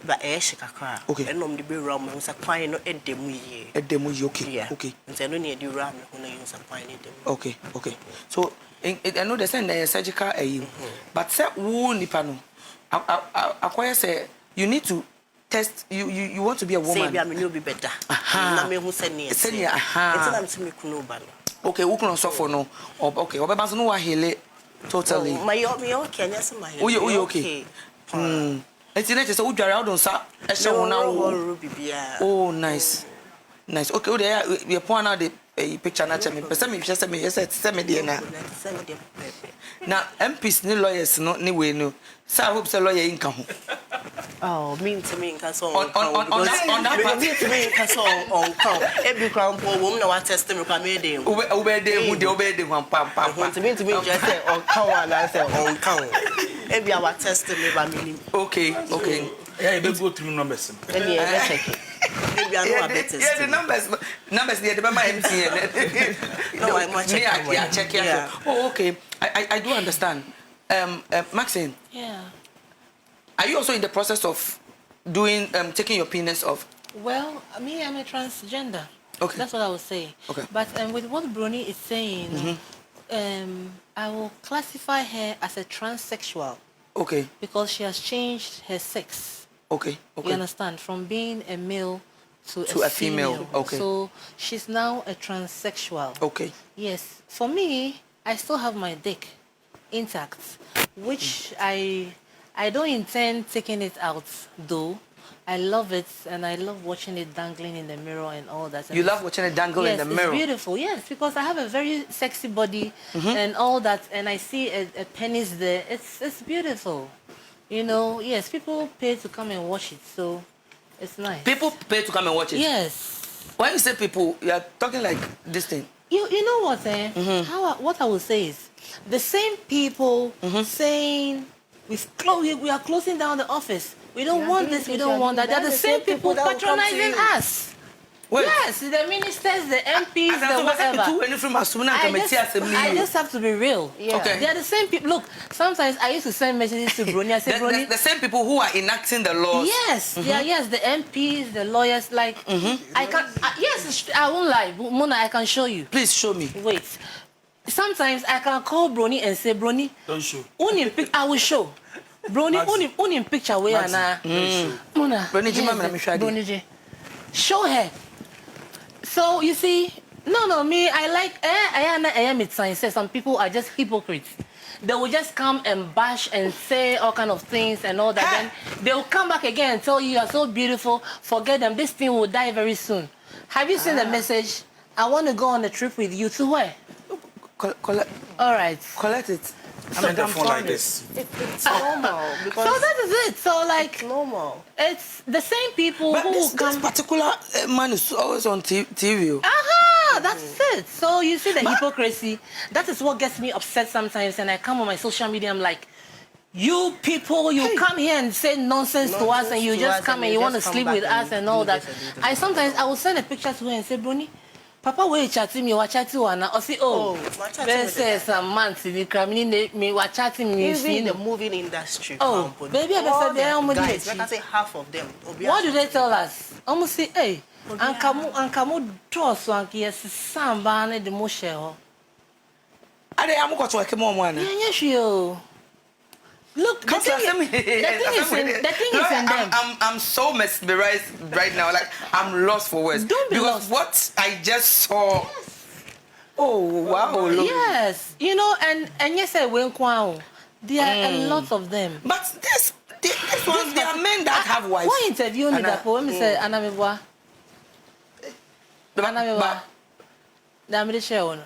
ba e shikakra e no de be round mu say kwan no edemu yi
okay. Okay.
Nti no ne di round ho no use kwan ne dem.
Okay. So I know they say na surgical but say wo nipa no akwaya say you need to test you want to be a woman.
Say be am no be better. Na me hu say ne. It's am to me kuno ba no.
Okay, we can suffer no. Okay, obeba so no wa hele totally.
Me okay, yes my.
We okay. Enti na say udware how don sa e hye wo na wo. Oh, nice. Okay, we point out the picture na che me. Pese me hwe say me say me dey na. Na MPs ni lawyers no ni we no. So I hope say lawyer in kan ho.
Oh, mean to me can so
on that part
mean to me can so on count every crown poor woman na test me kwa me dey
obede hu dey obede hu pam
to me just say on count and I say on count every our test me ba me.
Okay
yeah, you go through numbers
then yeah check it maybe I know a better
yeah the numbers there the MTN no I must check yeah. Oh okay I do understand. Maxine,
yeah,
are you also in the process of doing taking your penis off?
Well, me, I'm a transgender.
Okay.
That's what I would say.
Okay.
But with what Brony is saying, I will classify her as a transsexual.
Okay.
Because she has changed her sex.
Okay.
You understand? From being a male to
a female. Okay.
So she's now a transsexual.
Okay.
Yes. For me, I still have my dick intact, which I don't intend taking it out though. I love it and I love watching it dangling in the mirror and all that.
You love watching it dangle in the mirror?
Yes, it's beautiful. Yes, because I have a very sexy body and all that, and I see a penis there. It's beautiful. You know, yes, people pay to come and watch it, so it's nice.
People pay to come and watch it?
Yes.
When you say people, you are talking like this thing.
You know what, what I will say is, the same people saying we are closing down the office. We don't want this, we don't want that. They're the same people patronizing us. Wait. Yes, the ministers, the MPs, the whatever. I just have to be real. Yeah. Okay. They're the same people. Look, sometimes I used to send messages to Brony. I said, Brony,
the same people who are enacting the laws.
Yes, yes, the MPs, the lawyers. Like, I can. Yes, I won't lie, Mona. I can show you.
Please show me.
Wait. Sometimes I can call Brony and say, Brony,
don't show.
I will show. Brony, only picture where na. Mona. Brony, show her. So you see, no, me, I like, I am it science. Some people are just hypocrites. They will just come and bash and say all kind of things and all that. Then they will come back again and tell you are so beautiful. Forget them. This thing will die very soon. Have you seen the message? I want to go on a trip with you to where?
Collect.
All right.
Collect it.
I'm the phone like this.
It's normal. Because
so that is it. So like
it's normal.
It's the same people
but
who
this particular man is always on TV.
That's it. So you see the hypocrisy. That is what gets me upset sometimes. And I come on my social media, I'm like, you people, you come here and say nonsense to us, and you just come and you want to sleep with us and all that. I will send a picture to her and say, Brony, Papa, where chatting me, watch chatting one. Or say, there's some months in the me watch chatting me.
Even the moving industry.
Oh, baby, I said,
guys, like I say, half of them.
What do they tell us? Almost say, hey, Ankamu draw swanky as some ban at the Moshe.
I'm going to work more one.
Yes, you. Look, the thing is in them.
I'm so mesmerized right now. Like, I'm lost for words.
Don't be
because
lost.
What I just saw. Oh, wow.
Yes. You know, and yes, I went kwao. There are a lot of them.
But this ones, there are men that have wives.
Why interview me that poem say, Anamibwa? Anamibwa. Damn share one.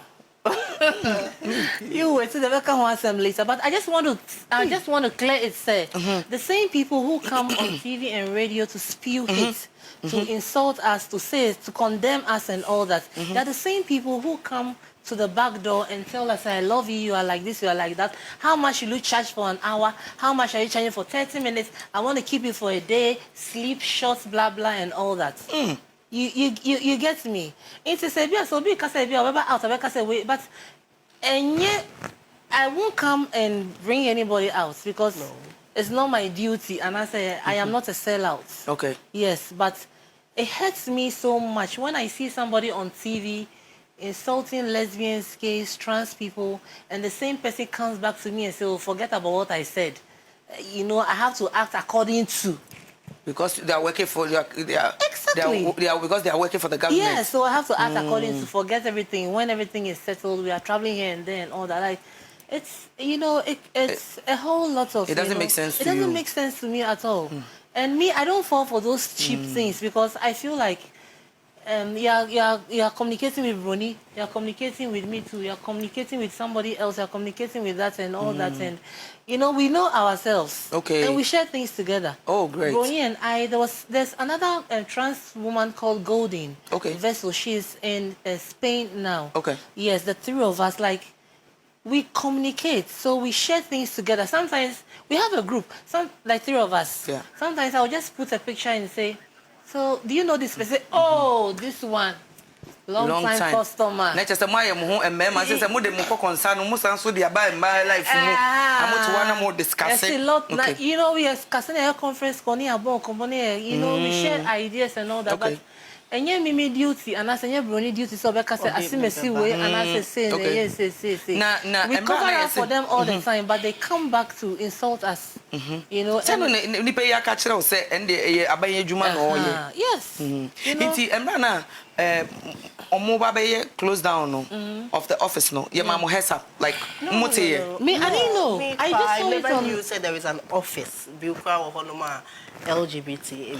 You wait till the welcome one some later. But I just want to clear it. Say the same people who come on TV and radio to spew hate, to insult us, to say, to condemn us, and all that. They're the same people who come to the back door and tell us, I love you, you are like this, you are like that. How much will you charge for an hour? How much are you charging for 30 minutes? I want to keep you for a day, sleep, shots, blah, blah, and all that. You get me? It's a Sabia, so because I be out, but and yet I won't come and bring anybody out because it's not my duty. And I say, I am not a sellout.
Okay.
Yes, but it hurts me so much when I see somebody on TV insulting lesbians, gays, trans people, and the same person comes back to me and says, oh, forget about what I said. You know, I have to act according to.
Because they are working for
Exactly.
Because they are working for the government.
Yeah, so I have to act according to, forget everything. When everything is settled, we are traveling here and there and all that. Like, it's, you know, it's a whole lot of...
It doesn't make sense to you.
It doesn't make sense to me at all. And me, I don't fall for those cheap things because I feel like you're communicating with Brony, you're communicating with me too, you're communicating with somebody else, you're communicating with that and all that, and you know, we know ourselves.
Okay.
And we share things together.
Oh, great.
Brony and I, there's another trans woman called Golden.
Okay.
Vessel. She's in Spain now.
Okay.
Yes, the three of us, like, we communicate, so we share things together. Sometimes we have a group, like three of us.
Yeah.
Sometimes I'll just put a picture and say, so, do you know this person? Oh, this one. Long time customer.
Next time I am home and mem, I say, "Mode mo concern, mo san so dia buy my life mo." I'm to one more discussing.
There's a lot. Okay. You know, we are discussing a conference, you know, we share ideas and all that.
Okay.
But and yeah, me duty, and I say, yeah, Brony duty. So because I see me see way, and I say, yes, say. We cover up for them all the time, but they come back to insult us. You know.
So ni pay ya catch us say, and the abaye juma no ye.
Yes. You know.
Inti embrana omoba be close down no of the office no. Your mama heads up like mote.
Me, I didn't know. I just saw
never
it on.
knew said there is an office built for LGBT.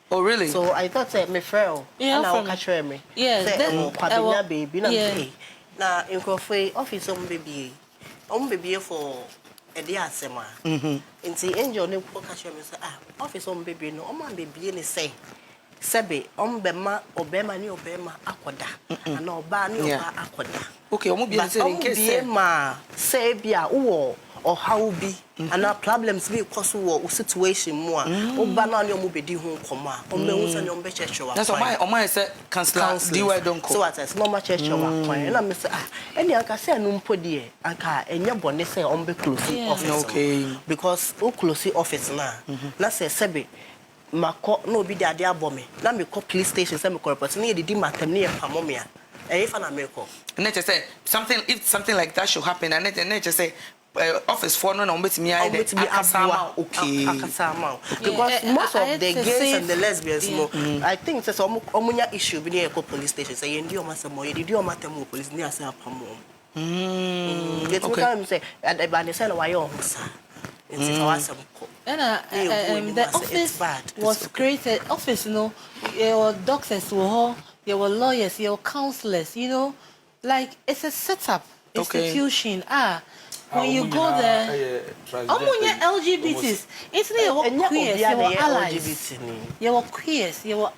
Oh really?
So I thought say me friend
Yeah,
and I catch me.
Yeah,
Kwabenya baby na me. Na nkofwe office on baby for a day asema. Nti angel ne ko catch me say office on baby no man baby ni say sebe bema obema ni obema akoda na oba ni oba akoda.
Okay, omo bi say in case
ma say bia wo or how be and our problems be cause wo situation mo a oba na ni omo bedi ho koma o me hu say ni ombe church wa.
That's o my say counselor do don't call.
So what is normal church wa kwan na me say any anka say anu mpo de anka enye bone say ombe close office.
Okay.
Because o close office na say sebe mako no obi de ade abome na me call police station say me call report na ye didi matam na ye pamo me a if an America.
And just say something like that should happen, and then just say office for no bet me okay.
Because most of the gays and the lesbians I think it's some omunya issue be near police station say you do masamo you do matam police near say apamo. Okay. Say at ba ne say why you say
the office was created. Office, you know, there were doctors, there were lawyers, there were counselors, you know, like it's a setup institution. When you go there, LGBTs, it's not queers, there were allies. There were queers, there were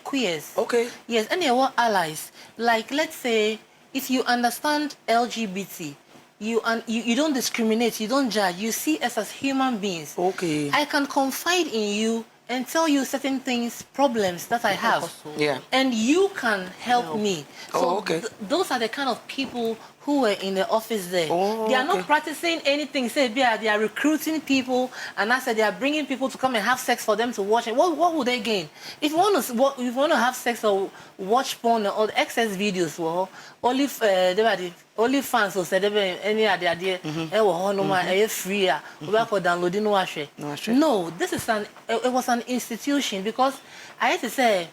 queers.
Okay.
Yes, and there were allies. Like, let's say, if you understand LGBT, you don't discriminate, you don't judge, you see us as human beings.
Okay.
I can confide in you and tell you certain things, problems that I have.
Yeah.
And you can help me. So
okay.
Those are the kind of people who were in the office there. They are not practicing anything. Say, they are recruiting people, and I said they are bringing people to come and have sex for them to watch it. What would they gain? If you want to have sex or watch porn or excess videos, well, only fans will say any idea. Free. Downloading no, this is it was an institution because I had to say.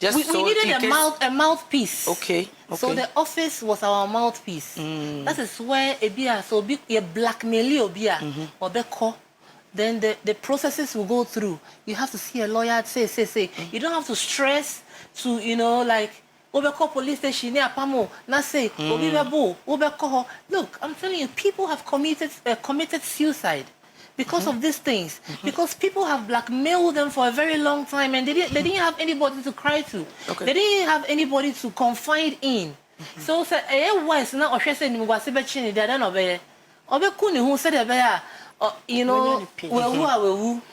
We needed a mouthpiece.
Okay.
So the office was our mouthpiece. That is where a blackmail or then the processes will go through. You have to see a lawyer, say. You don't have to stress to, you know, like, Obeko police station near Pamo, na say, Obibabo, Obeko. Look, I'm telling you, people have committed suicide because of these things. Because people have blackmailed them for a very long time, and they didn't have anybody to cry to. They didn't have anybody to confide in. So say, wise now, or she said, "Mwasibechini, they don't obey. Obekuni who said you know,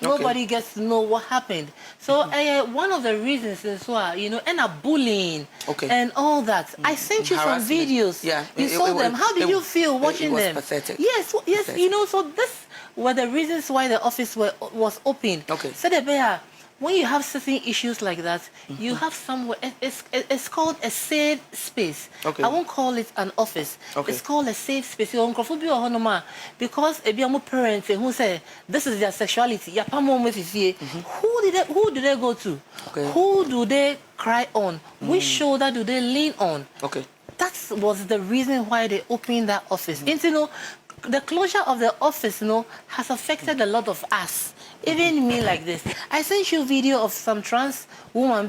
nobody gets to know what happened. So one of the reasons is why, you know, and bullying and all that. I sent you some videos. Yeah, you saw them. How did you feel watching them?
Pathetic.
Yes, yes. You know, so this were the reasons why the office was open. So when you have certain issues like that, you have somewhere. It's called a safe space. I won't call it an office. It's called a safe space. Because parents who say this is their sexuality. Who do they go to? Who do they cry on? Which shoulder do they lean on? That was the reason why they opened that office. And, you know, the closure of the office, you know, has affected a lot of us. Even me like this. I sent you a video of some trans woman.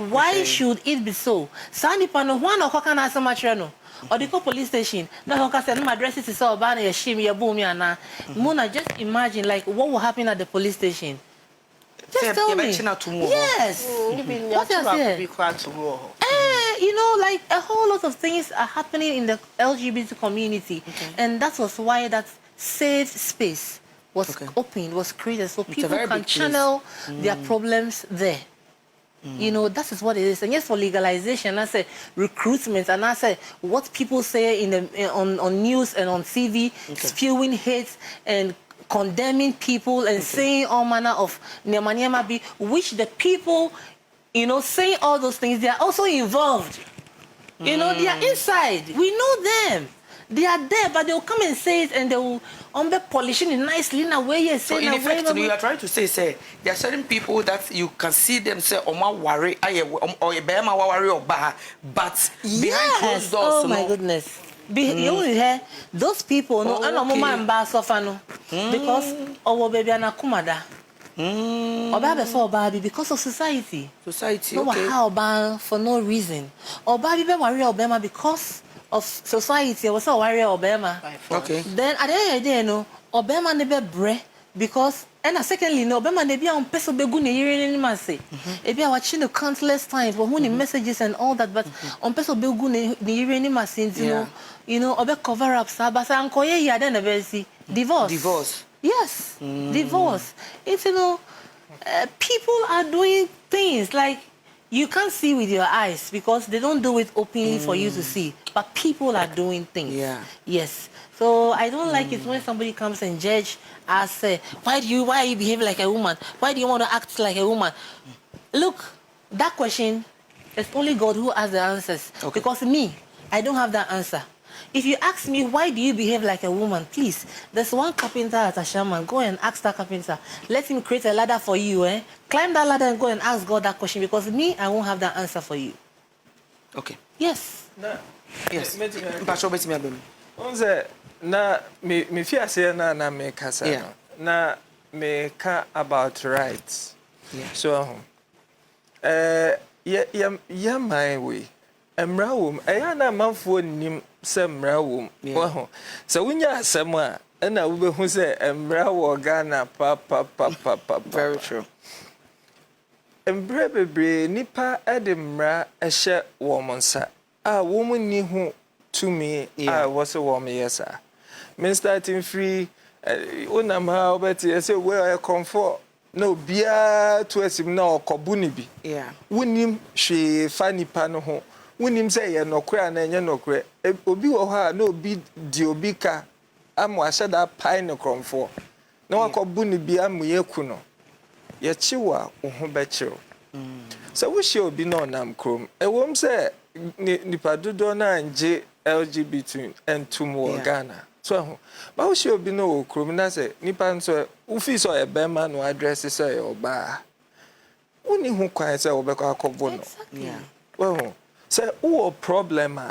Why should it be so? Sandy Pano, one or Kokana Samatrano, or the police station. No, my address is so bad, a shame, your boom, Mona, just imagine like what will happen at the police station. Just tell me. Yes. What else? You know, like a whole lot of things are happening in the LGBT community, and that was why that safe space was opened, was created, so people can channel their problems there. You know, that is what it is. And yes, for legalization, I say recruitment, and I say what people say in the on news and on TV, spewing hate and condemning people and saying all manner of nyama, which the people, you know, saying all those things, they are also involved. You know, they are inside. We know them. They are there, but they will come and say it, and they will polishing it nicely in a way.
So in effect, you are trying to say, there are certain people that you can see them say, "Oma worry, or Bema worry or bah," but behind closed doors.
Oh my goodness! You hear those people? No, I know mama and ba suffer no, because our baby anakumada. Because of society. No, how for no reason. Or baby worry Obama because of society. I was so worried Obama. Then at the end of the day, no, Obama never bre because and secondly, no, Obama never on peso begune hearing any say. If you are watching the countless times, but when messages and all that, but on peso begune hearing any since you know, Obe cover up Sabasa and Koye ya then never see divorce. Yes, divorce. It's, you know, people are doing things like you can't see with your eyes because they don't do it openly for you to see. But people are doing things. Yes. So I don't like it when somebody comes and judge us. Why you behave like a woman? Why do you want to act like a woman? Look, that question, it's only God who has the answers. Because me, I don't have that answer. If you ask me, why do you behave like a woman, please, there's one carpenter at Ashaman. Go and ask that carpenter. Let him create a ladder for you. Climb that ladder and go and ask God that question, because me, I won't have that answer for you. Yes.
Yes.
Na me fear say na me kasa na me ka about rights. So yeah my way. Emra wom eya na manfo nim se emra wom wo so wunya asem a na wo behu se emra wo Ghana pa very true. Emra bebre nipa edemra ehye wo monsa a wo mu ni hu to me was a woman yesa men starting free unam ha obeti say where I come for no bia to asim na okobuni bi wonim hwe fani pa no ho wonim say ye nokra na enye nokra obi wo ha na obi di obi ka am wa shada pai no kromfo na wakobuni bi am yeku no ye chiwa wo ho be chiro so wo she obi no nam krom wom say nipa dodo na anje LGBT and two more Ghana. So, but we should be no criminal say, Nipan so, Ufi so a bema no address say or bar. Only who can say Obeka Kobono. Well, say, who problem,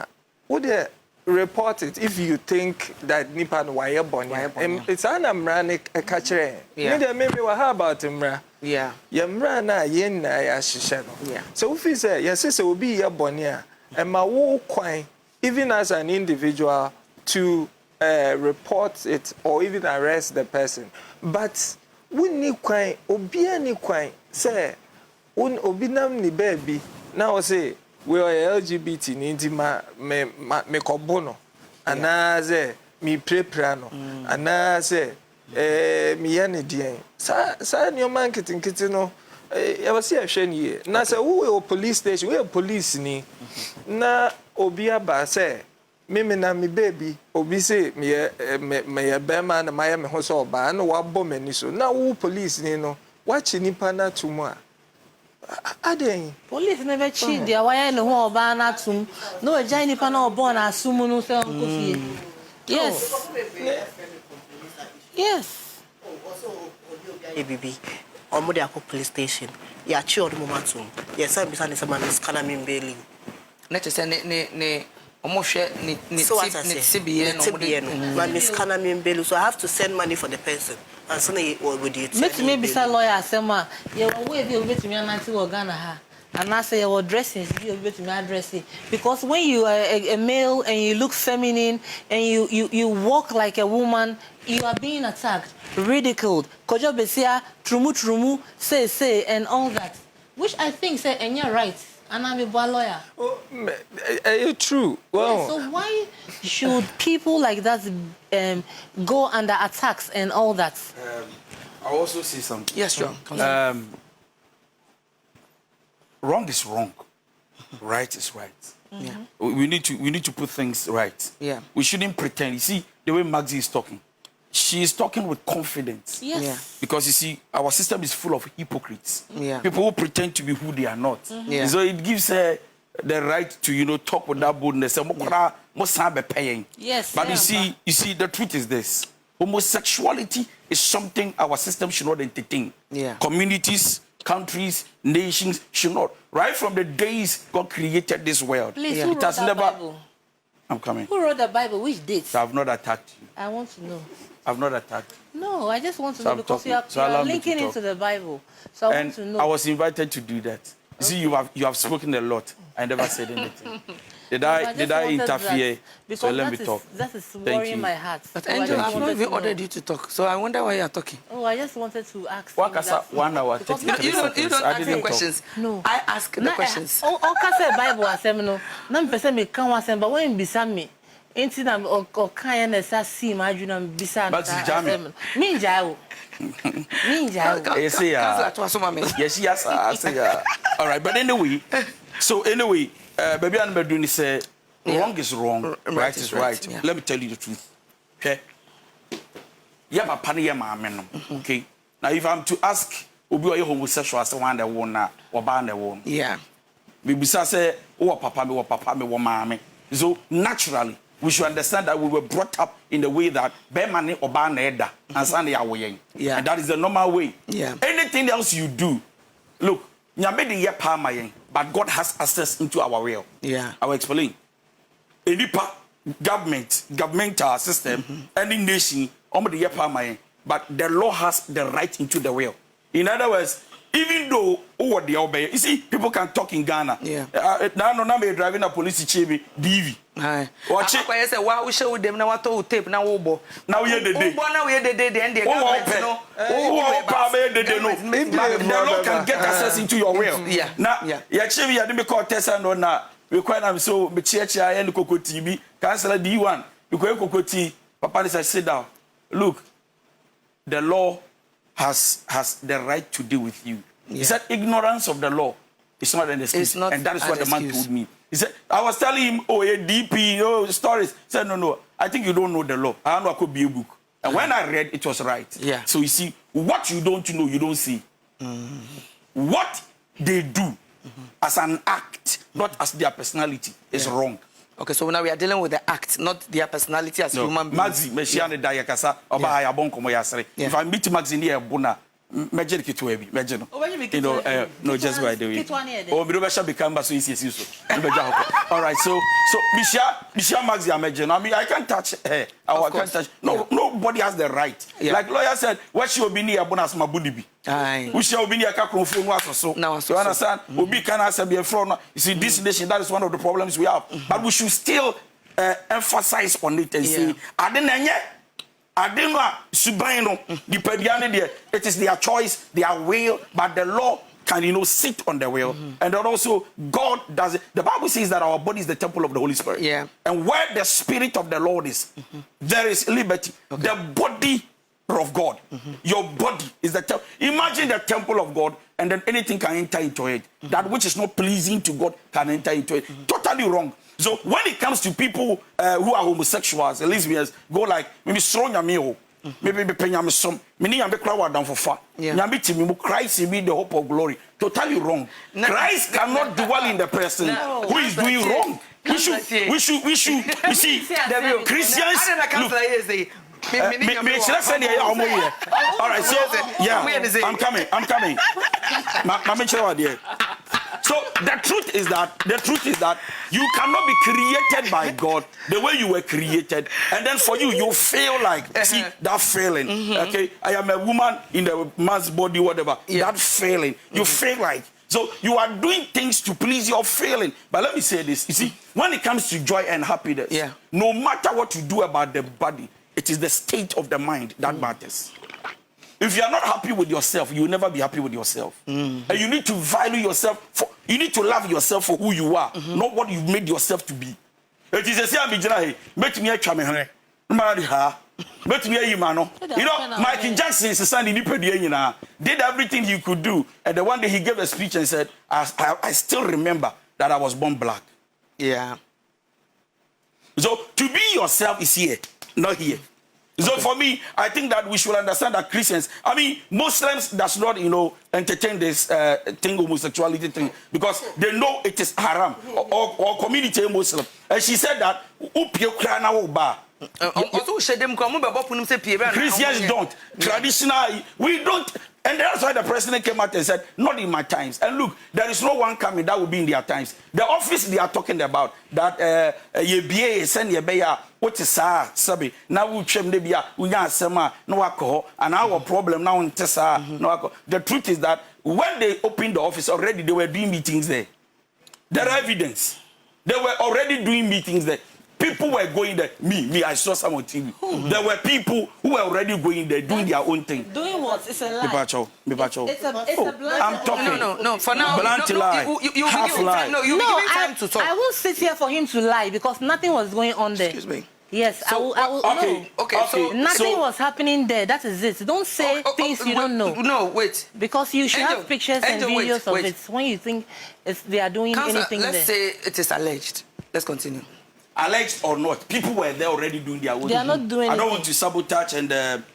would they report it if you think that Nipan wire born? It's an amranic a catcher. Maybe what about him?
Yeah.
Yamra na yen na ya hihye no. So we say yes say obi ye bone a e ma wo kwan even as an individual to report it or even arrest the person. But we ni kwan obi ani kwan say un obi nam ni baby now say we are LGBT ni ndi me kobono anaze mi prepra no anaze mi yane dien sa ni o marketing kiti no ya wasi ahwe ni na say we police station we police ni na obi aba say me na mi baby obi say me be ma na my me ho so ba na wa bo mani so na wo police ni no wa chi nipa na tumu a Aden
police never cheat dia why no ho oba na tum no agya nipa na obo na asumu no se onko fie. Yes. Yes.
Also ABB omo dey police station ya chi odo momentum yes I be say say man scanner me belly
let us say ne omo hwe ne CBN
no man scanner me belly so I have to send money for the person and so they with you
maybe say lawyer asema ye we be obetumi ananti wo Ghana ha and I say your dressing be obetumi address it because when you are a male and you look feminine and you walk like a woman you are being attacked, ridiculed, kojo besia trumu say and all that, which I think say and you're right. And I'm a lawyer.
Oh, true. Well,
yeah, so why should people like that go under attacks and all that?
I also see something.
Yes, sure.
Wrong is wrong. Right is right.
Yeah.
We need to put things right.
Yeah.
We shouldn't pretend. You see the way Maggie is talking. She is talking with confidence.
Yes.
Yeah.
Because you see, our system is full of hypocrites.
Yeah.
People who pretend to be who they are not.
Yeah.
So it gives her the right to, talk with that boldness.
Yes.
But you see, the truth is this. Homosexuality is something our system should not entertain.
Yeah.
Communities, countries, nations should not. Right from the days God created this world.
Please, who wrote the Bible?
I'm coming.
Who wrote the Bible? Which dates?
So I've not attacked you.
I want to know.
I've not attacked you.
No, I just want to
So
know
I'm
because
talking.
you
So
are
allow me to
linking
talk.
into the Bible. So I want to know.
I was invited to do that. You see, you have spoken a lot. I never said anything. Did I interfere? So let me talk.
That is worrying my heart.
But
So
Angel, I've not even
know.
ordered you to talk, so I wonder why you are talking.
Oh, I just wanted to ask.
What is 1 hour?
Because
30
You don't
seconds. I
ask the
didn't
questions.
talk.
No. I ask the questions.
Oh, okay, Bible asem no. Na mpese me kan wasem, but when bisa me, enti na o kan na sa si ma adwuna bisa na.
But Jami.
Me njao. Me njao.
Yes, yes, I say. All right, but anyway, baby, I'm doing say wrong is wrong, right is right.
Yeah.
Let me tell you the truth. Okay. Yeah, but pani ya mama. Okay. Now, if I'm to ask, obi oye homosexual as one that won na, oba na won.
Yeah.
We bisa say, oh papa me, wo mama. So naturally, we should understand that we were brought up in the way that be mani oba na eda and sane ya woyen.
Yeah.
And that is the normal way.
Yeah.
Anything else you do, look, nyame de ye pa mayen, but God has access into our will.
Yeah.
I will explain. Any governmental system, any nation, the ye pa mayen, but the law has the right into the will. In other words, even though what they obey, you see, people can talk in Ghana.
Yeah.
Now me driving a police chibi DV.
Aye.
Watch it.
I say, "Wow, we show them now. What to tape now? Obo.
Now we hear the day.
Now we hear the day. The end. The
law can get access into your will.
Yeah.
Now, yeah, chibi, I didn't call Tessa no na. We quite am so be chia and Coco TV. Cancel D1. You go Coco T. Papa said, sit down. Look, the law has the right to deal with you.
Yeah.
He said ignorance of the law is not an excuse. And that is what the man told me. He said, I was telling him, oh, a DP, oh, stories. He said, no, I think you don't know the law. I know I could be a book. And when I read, it was right.
Yeah.
So you see, what you don't know, you don't see. What they do as an act, not as their personality, is wrong.
Okay, so now we are dealing with the act, not their personality as human beings.
Maxi, Meshiane Dayakasa, Oba Yabon Komoyasre. If I meet Maxi near Buna, Major Kitwebi, Major.
You
know, no, just by the way. Oh, we don't become so easy. All right, so Misha Max Imagine. I mean, I can't touch her. I can't touch. No, nobody has the right. Like lawyer said, what she will be near bonus mabudibi. We shall be near Kakron was so. Now, so understand, will be can answer be a front. You see, this nation, that is one of the problems we have. But we should still emphasize on it and say, I didn't know Subino, the Pediani there. It is their choice, their will, but the law can, sit on the will. And then also, God does it. The Bible says that our body is the temple of the Holy Spirit. Yeah. And where the Spirit of the Lord is, there is liberty. Okay. The body of God, your body is the temple. Imagine the temple of God, and then anything can enter into it. That which is not pleasing to God can enter into it. Totally wrong. So when it comes to people who are homosexuals, lesbians, go like maybe strong your meal, maybe be paying some, meaning I'm be crowd down for fun. Christ be the hope of glory. Totally wrong. No. Christ cannot dwell in the person who is doing wrong. We should. You see, Christians. All right, so yeah, I'm coming. So the truth is that you cannot be created by God the way you were created, and then for you feel like see that failing. Okay, I am a woman in the man's body, whatever. That failing, you feel like. So you are doing things to please your feeling. But let me say this: you see, when it comes to joy and happiness, no matter what you do about the body, it is the state of the mind that matters. If you are not happy with yourself, you will never be happy with yourself. And you need to value yourself. You need to love yourself for who you are, not what you've made yourself to be. It is a same make me a champion. You know, Michael Jackson is a son in the did everything he could do. And the one day he gave a speech and said, I still remember that I was born black. Yeah. So to be yourself is here, not here. So for me, I think that we should understand that Christians, I mean, Muslims does not, entertain this thing, homosexuality thing, because they know it is haram, or community Muslim. And she said that, Christians don't. Traditionally, we don't. And that's why the president came out and said, not in my times. And look, there is no one coming that will be in their times. The office they are talking about, that ye send ye beya, what is sabi? Now we chem debia, unya sema, no alcohol, and our problem now in Tessa, no alcohol. The truth is that when they opened the office already, they were doing meetings there. There are evidence. They were already doing meetings there. People were going there. Me, I saw some on TV. There were people who were already going there, doing their own thing.
Doing what? It's a lie. It's a blind.
I'm talking.
No. For now,
blunt lie.
You half lie. No, you give me time to talk.
I won't sit here for him to lie because nothing was going on there.
Excuse me.
Yes,
so,
I will.
Okay. So
nothing was happening there. That is it. Don't say things you don't know.
No, wait.
Because you should have pictures and videos of it when you think they are doing anything there.
Let's say it is alleged. Let's continue.
Alleged or not, people were there already doing their own.
They are not doing.
I don't want to sabotage and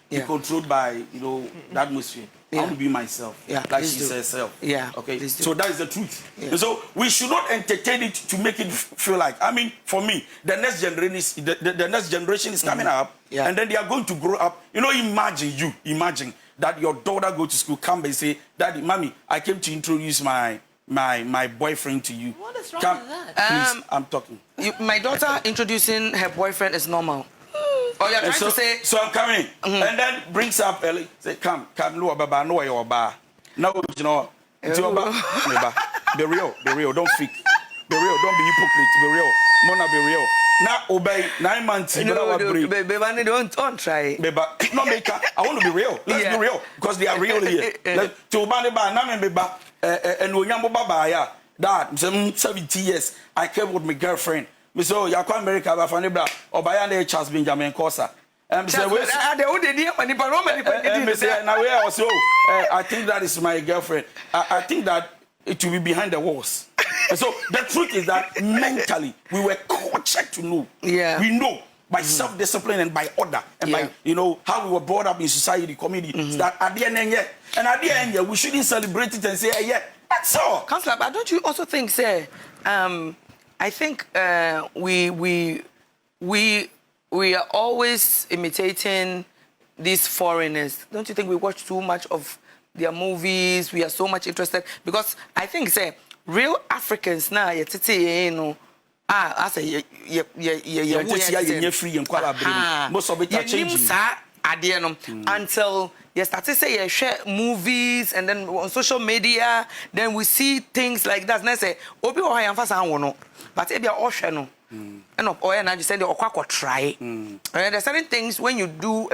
be controlled by the atmosphere. I want to be myself. Yeah, like she says herself.
Yeah.
Okay. So that is the truth. Yeah. And so we should not entertain it to make it feel like. I mean, for me, the next generation is coming up, and then they are going to grow up. Imagine that your daughter go to school, come and say, "Daddy, mommy, I came to introduce my boyfriend to you."
What is wrong with
that? Please, I'm talking.
My daughter introducing her boyfriend is normal. Oh, you're trying to say...
So I'm coming. And then brings up Ellie. Say, come, no, Baba, no, you're bar. No, be real, don't fake. Be real, don't be hypocrite. Be real. Mona, be real. Now, obey 9 months.
Baby, don't try.
No, make I want to be real. Let's be real. Because they are real here. To Bani Ba, Namen Beba, and Uyambo Baba, that 70 years, I came with my girlfriend. So, you're quite America, Fanibra, or Bayane Charles Benjamin Cosa. And say, I think that is my girlfriend. I think that it will be behind the walls. And so, the truth is that mentally, we were cultured to know. Yeah. We know by self-discipline and by order and by, how we were brought up in society, community, that at the end, we shouldn't celebrate it and say, yeah, that's all.
Councillor, but don't you also think, sir, I think we are always imitating these foreigners. Don't you think we watch too much of their movies. We are so much interested because I think say real Africans now, you know. I say
most of it are changing.
Until you start to say you share movies and then on social media, then we see things like that. And I say, Obi or I am fast no, but if you're ocean, and I just said you try. And there's certain things when you do,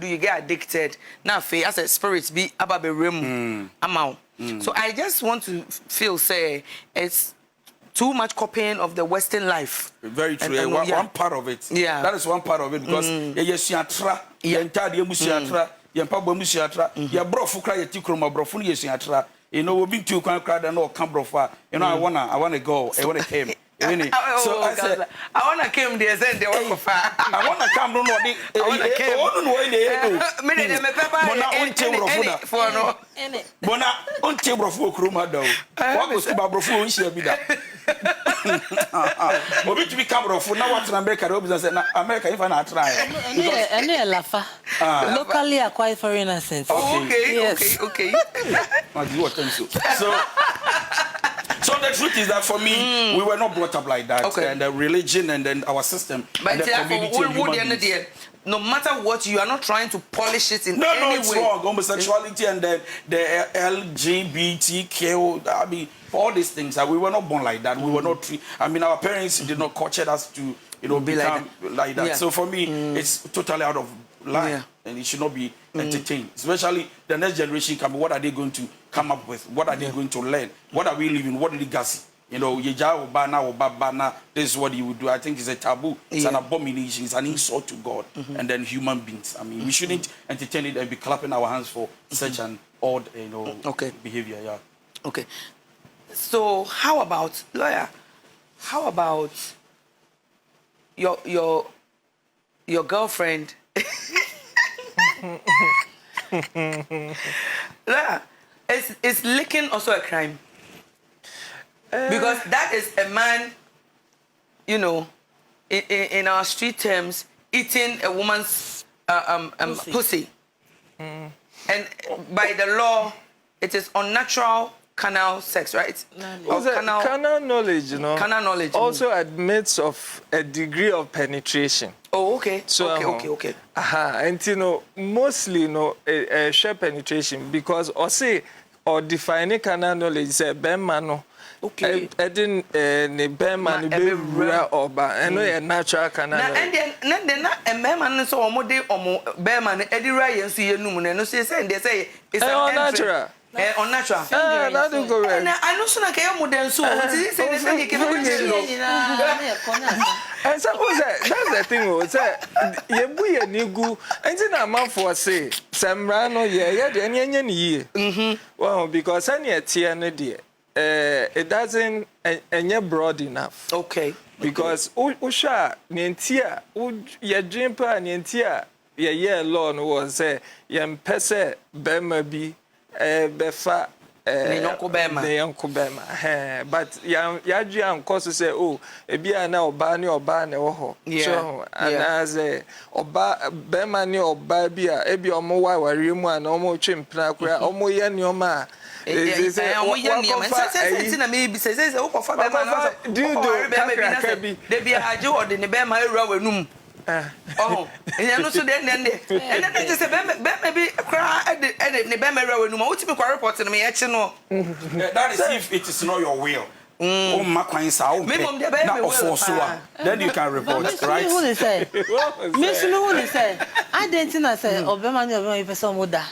you get addicted. Now, as a spirits be about the rim amount. So I just want to feel say it's too much copying of the Western life.
Very true. And one part of it.
Yeah.
That is one part of it because yes, you are tra. You entire you tra. You pabo musiatra. You brofu cry tikroma brofu yes you tra. You know we been to crowd and all come brofa. You know I wanna go. I wanna came. So I said,
I wanna come there. Send the work of
I wanna come. No, I wanna come. Oh no, in the Bona on table for Kruma though. What was about Brofu? She be that. Obi to be camera for now. What America? America, if I not try.
Any lafa. Locally acquired foreign accent.
Okay.
So the truth is that for me, we were not brought up like that.
Okay.
And the religion and then our system and the community and human beings.
No matter what, you are not trying to polish it in any way.
No, it's wrong. Homosexuality and then the LGBTQ, I mean, for all these things, we were not born like that. We were not, our parents did not culture us to, become like that. Yeah. So for me, it's totally out of line. Yeah. And it should not be entertained. Especially the next generation coming, what are they going to come up with? What are they going to learn? What are we living? What did they gas? This is what you would do. I think it's a taboo. It's an abomination. It's an insult to God and then human beings. I mean, we shouldn't entertain it and be clapping our hands for such an odd, behavior. Yeah.
Okay. So how about lawyer? How about your girlfriend? Lawyer, is licking also a crime? Because that is a man, in our street terms, eating a woman's pussy. And by the law, it is unnatural carnal sex, right?
Carnal knowledge,
Carnal knowledge.
Also admits of a degree of penetration.
Oh, okay. So, okay.
And mostly, share penetration because or define carnal knowledge say bemano.
Okay.
Edin ne bema ne be wura oba eno ye natural canal.
And then a bema so omode omo bema ne edira yensu yenum ne no say they say it's
unnatural.
Unnatural.
That is correct.
And I know so na ke moden so say they can
and suppose that's the thing say ye bu ye nigu enti na manfo say semra no ye de enye ne yie. Well, because any tie ne de it doesn't enye broad enough.
Okay.
Because usha nentia ye dream pa nentia ye law no was say ye mpese bema bi befa
ne yonko bema
but ya dwi ankoso say ebia na oba ne wo ho so anaze oba bema ne oba bia ebia omo waware mu ana omo twempna kura omo ye ne oma
Oh, and also then they just say maybe cry and the Bema when you me report me actually.
That is if it is not your will. Then you can report, right?
Who they say? Miss who they say? I didn't say Obama if some would die.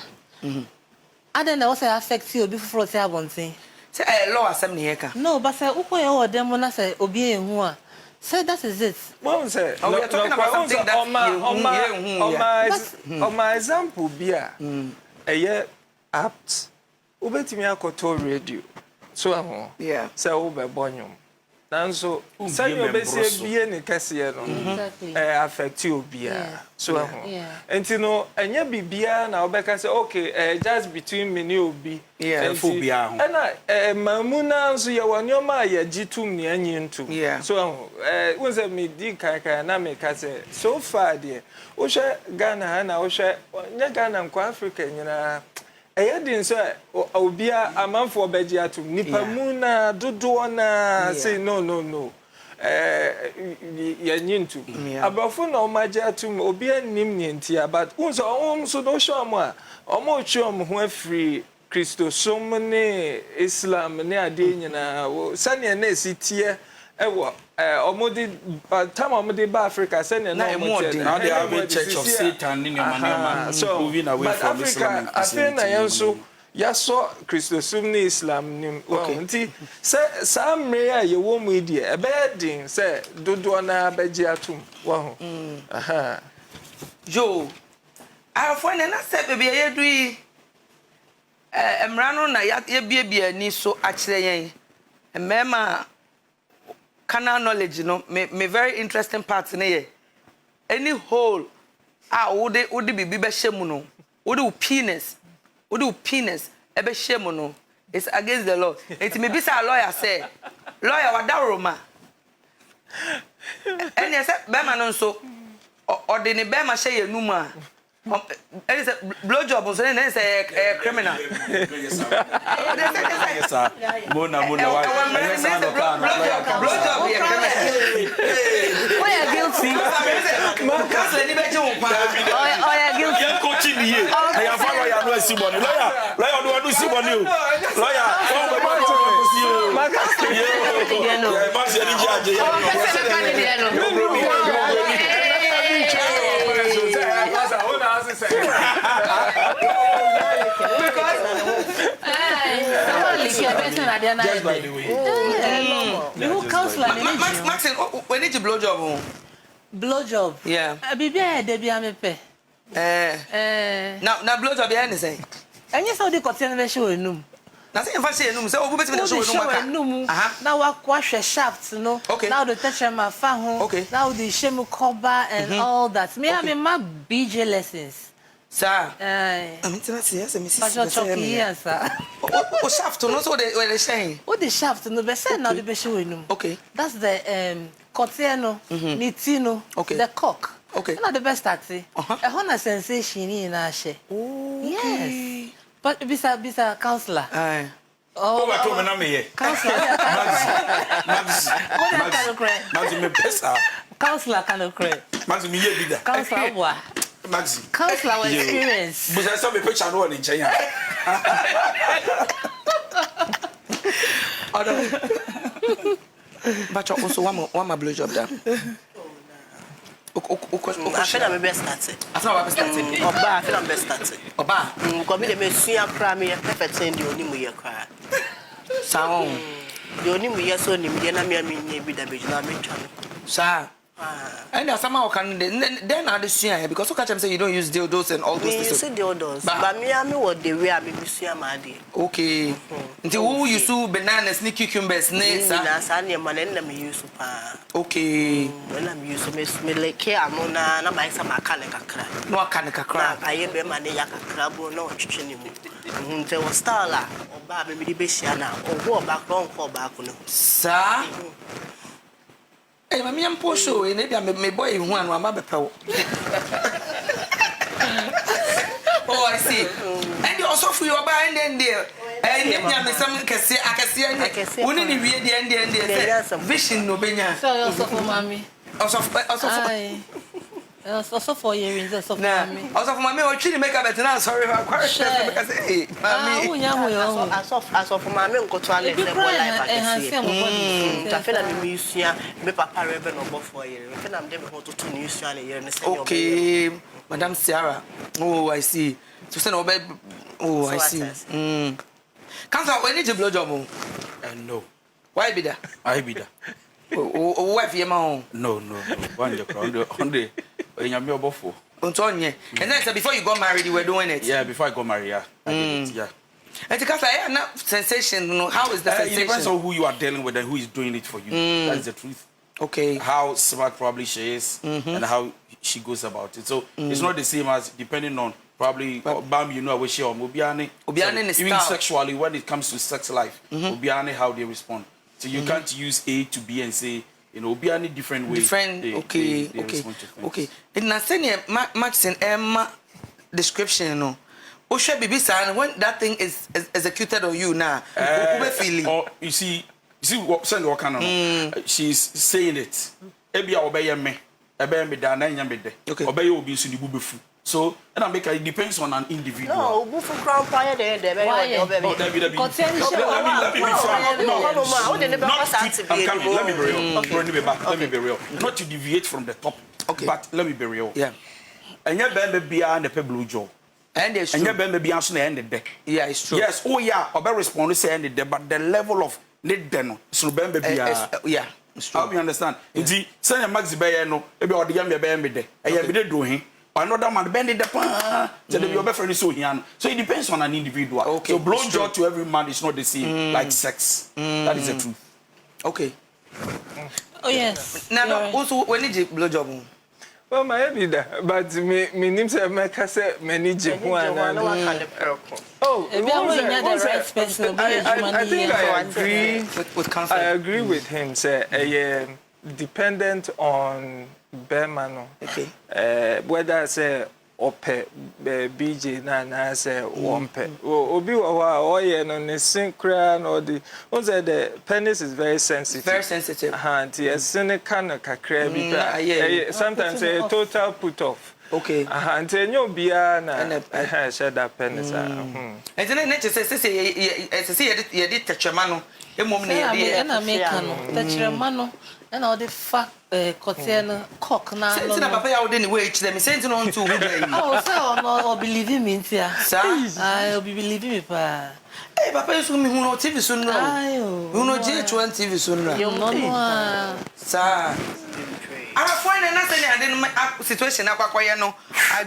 I don't know what affects you before say one thing.
Say law assembly here.
No, but say Uko or them when I say Obi and say that is it.
Well, say
we are talking about something that
on my example beer a year apt ubetimi akoto radio so
yeah
say obe bonyum nanso say you be say bie ne kase no affect you bia so enti no enya bibia na obeka say okay just between me and obi
phobia ho
na mamuna nso ye wonyoma ye gitum ne anyintum so won say me di kai na me ka say so far there wo hwe Ghana na wo hwe nya Ghana nko Africa nyina ɛyɛ den sɛ obia amanfo bɛgye atom nipa mu na dodoɔ na say no yɛnyintu abafo na ɔmagye atom obia nim nyentia but unso ɔnso no hwɛ ɔmo a ɔmo twe ɔmo ho afiri Kristosom ne Islam ne ade nyina sane na esitie ɛwɔ omodi time omodi ba Africa send na omodi
now they have a church of Satan in your man moving away from Islam.
I think na yanso yaso Christosum ni Islam ni nti se samre a ye wo mu die e be din se dodo na beji atum wo ho aha
yo afọ na se bebe ye dui emra no na ye biebie ni so akire yen emema canal knowledge no me very interesting part in here. Any hole would be shame no would penis e be shame no it's against the law. It may be a lawyer say lawyer wada Roma and yes be man no so or the be ma share ye numa and it's a blow job so then it's a criminal.
Mona
blow job
oh yeah guilty
Council ni be je won pa
oh yeah guilty
coaching here I am follow ya no see money lawyer do see money lawyer
just by the way. Who counselor?
Maxine, when did you blow job?
Blow job.
Yeah.
Bibi e de bia me pe.
Now blow job here say.
Enye so de kote na be show enum.
Na say enfa say enum say obu betime show enum aka.
Na wa hwe shaft no. Now the touch my fa ho. Now the shame cover and all that. Me have my BJ lessons.
Sir. I mean to say yes me see.
Yes sir.
O shaft no so they saying.
O the shaft no be say now the be show enum.
Okay.
That's the kote no, niti no, the cock.
Okay.
Not the best at it. A honor sensation in our share. Yes. But bisa counselor.
Aye.
Oh, what to me na me
counselor.
Max me pesa.
Counselor kind of credit.
Max me ye bida.
Counselor what?
Max.
Counselor experience.
But I saw me picture no in China.
But also one blow job there.
I feel I'm best at it.
I feel I'm best at it.
I feel I'm best at it.
Oba.
Because me the see am cry me perfect thing the only me cry.
Sound.
The only me so ni me na me be da be na me twa.
Sir. And there's somehow can then I see because catch them say you don't use dildos and all those things.
You see dildos. But me what the way I be see am ade.
Okay. Until who you do bananas, ni cucumbers, ne sir.
Na sa ne man na me use pa.
Okay.
When I'm use me like am na buy some aka kakra.
No aka kakra.
Aye be man ya kakra bo na otwetwe ni mu. Nte wo style a oba me be hia na owo oba kron ko oba ko no.
Sir. Hey, mami am posho e na bia me boy hu anu ama bepewo. Oh, I see. And you also for your buy and then there. And you me some kese akese woni ni wie de and there. Vision no benya.
So you also for mommy.
Also
for earrings, also for mommy.
Also for mommy, what you make up at now? Sorry, I'm quite sure because hey, mommy.
As of mommy, go to life. I feel like me musia, me papa rebe no bo for year. I feel I'm there to 2 news and year.
Okay, Madam Sarah. Oh, I see. So say no be. Oh, I see. Can't when did you blow job?
No.
Why be that?
I be that.
Oh, wife your mom.
No. One day. In your mail before.
And then before you got married, you were doing it.
Yeah, before I got married, yeah. I did it, yeah.
And because I have no sensation, how is the sensation?
It depends on who you are dealing with and who is doing it for you. That's the truth.
Okay.
How smart probably she is and how she goes about it. So it's not the same as depending on probably bam you know what she or Mobiane. Even sexually when it comes to sex life, Mobiane how they respond. So you can't use A to B and say you know, be any different way.
Different, okay. And I send you Maxine Emma description, you know. Oshe bibi san when that thing is executed on you now.
Or you see what send what can she's saying it. Ebia obey me. Ebe me da na nya me de. Obey obi nso di bubefu. So, and I make it depends on an individual.
No, bufu crown fire there, there.
Let me be real. Let me be real. Not to deviate from the topic, but let me be real.
Yeah.
And your baby be on the blue jaw. And your baby be on the end of the day.
Yeah, it's true.
Yes, oh yeah, I'll respond to say end of the day, but the level of need then, so baby be
yeah.
How you understand? Indeed, send a maxi bay no, maybe or the young baby day. I have been doing. Another man bend the pan. So it depends on an individual.
Okay.
So blow job to every man is not the same like sex. That is the truth.
Okay.
Oh yes.
Now also when did you blow job?
Well, my be there, but me name say make say many one. Oh, I think I agree
with counsel.
I agree with him. Say dependent on Bermano.
Okay.
Whether say ope BJ na say wompe. Obi wa no ne syncran or the penis is very sensitive.
Very sensitive.
Yes, cynical kakra bi. Sometimes a total put off.
Okay.
And you be na share that penis.
And then nature say you did touch a man.
And I make touch a man. And all the fact contain cock now.
Since papa ya wouldn't wait them sent on to
oh, so or believe me, sir. I'll be believing me, pa.
Hey, papa is who no TV soon. Who no J1 TV soon.
You know,
sir. I'm fine and nothing. I didn't situation. I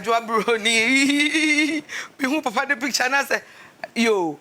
do a brony. Be who papa the picture and I say, yo.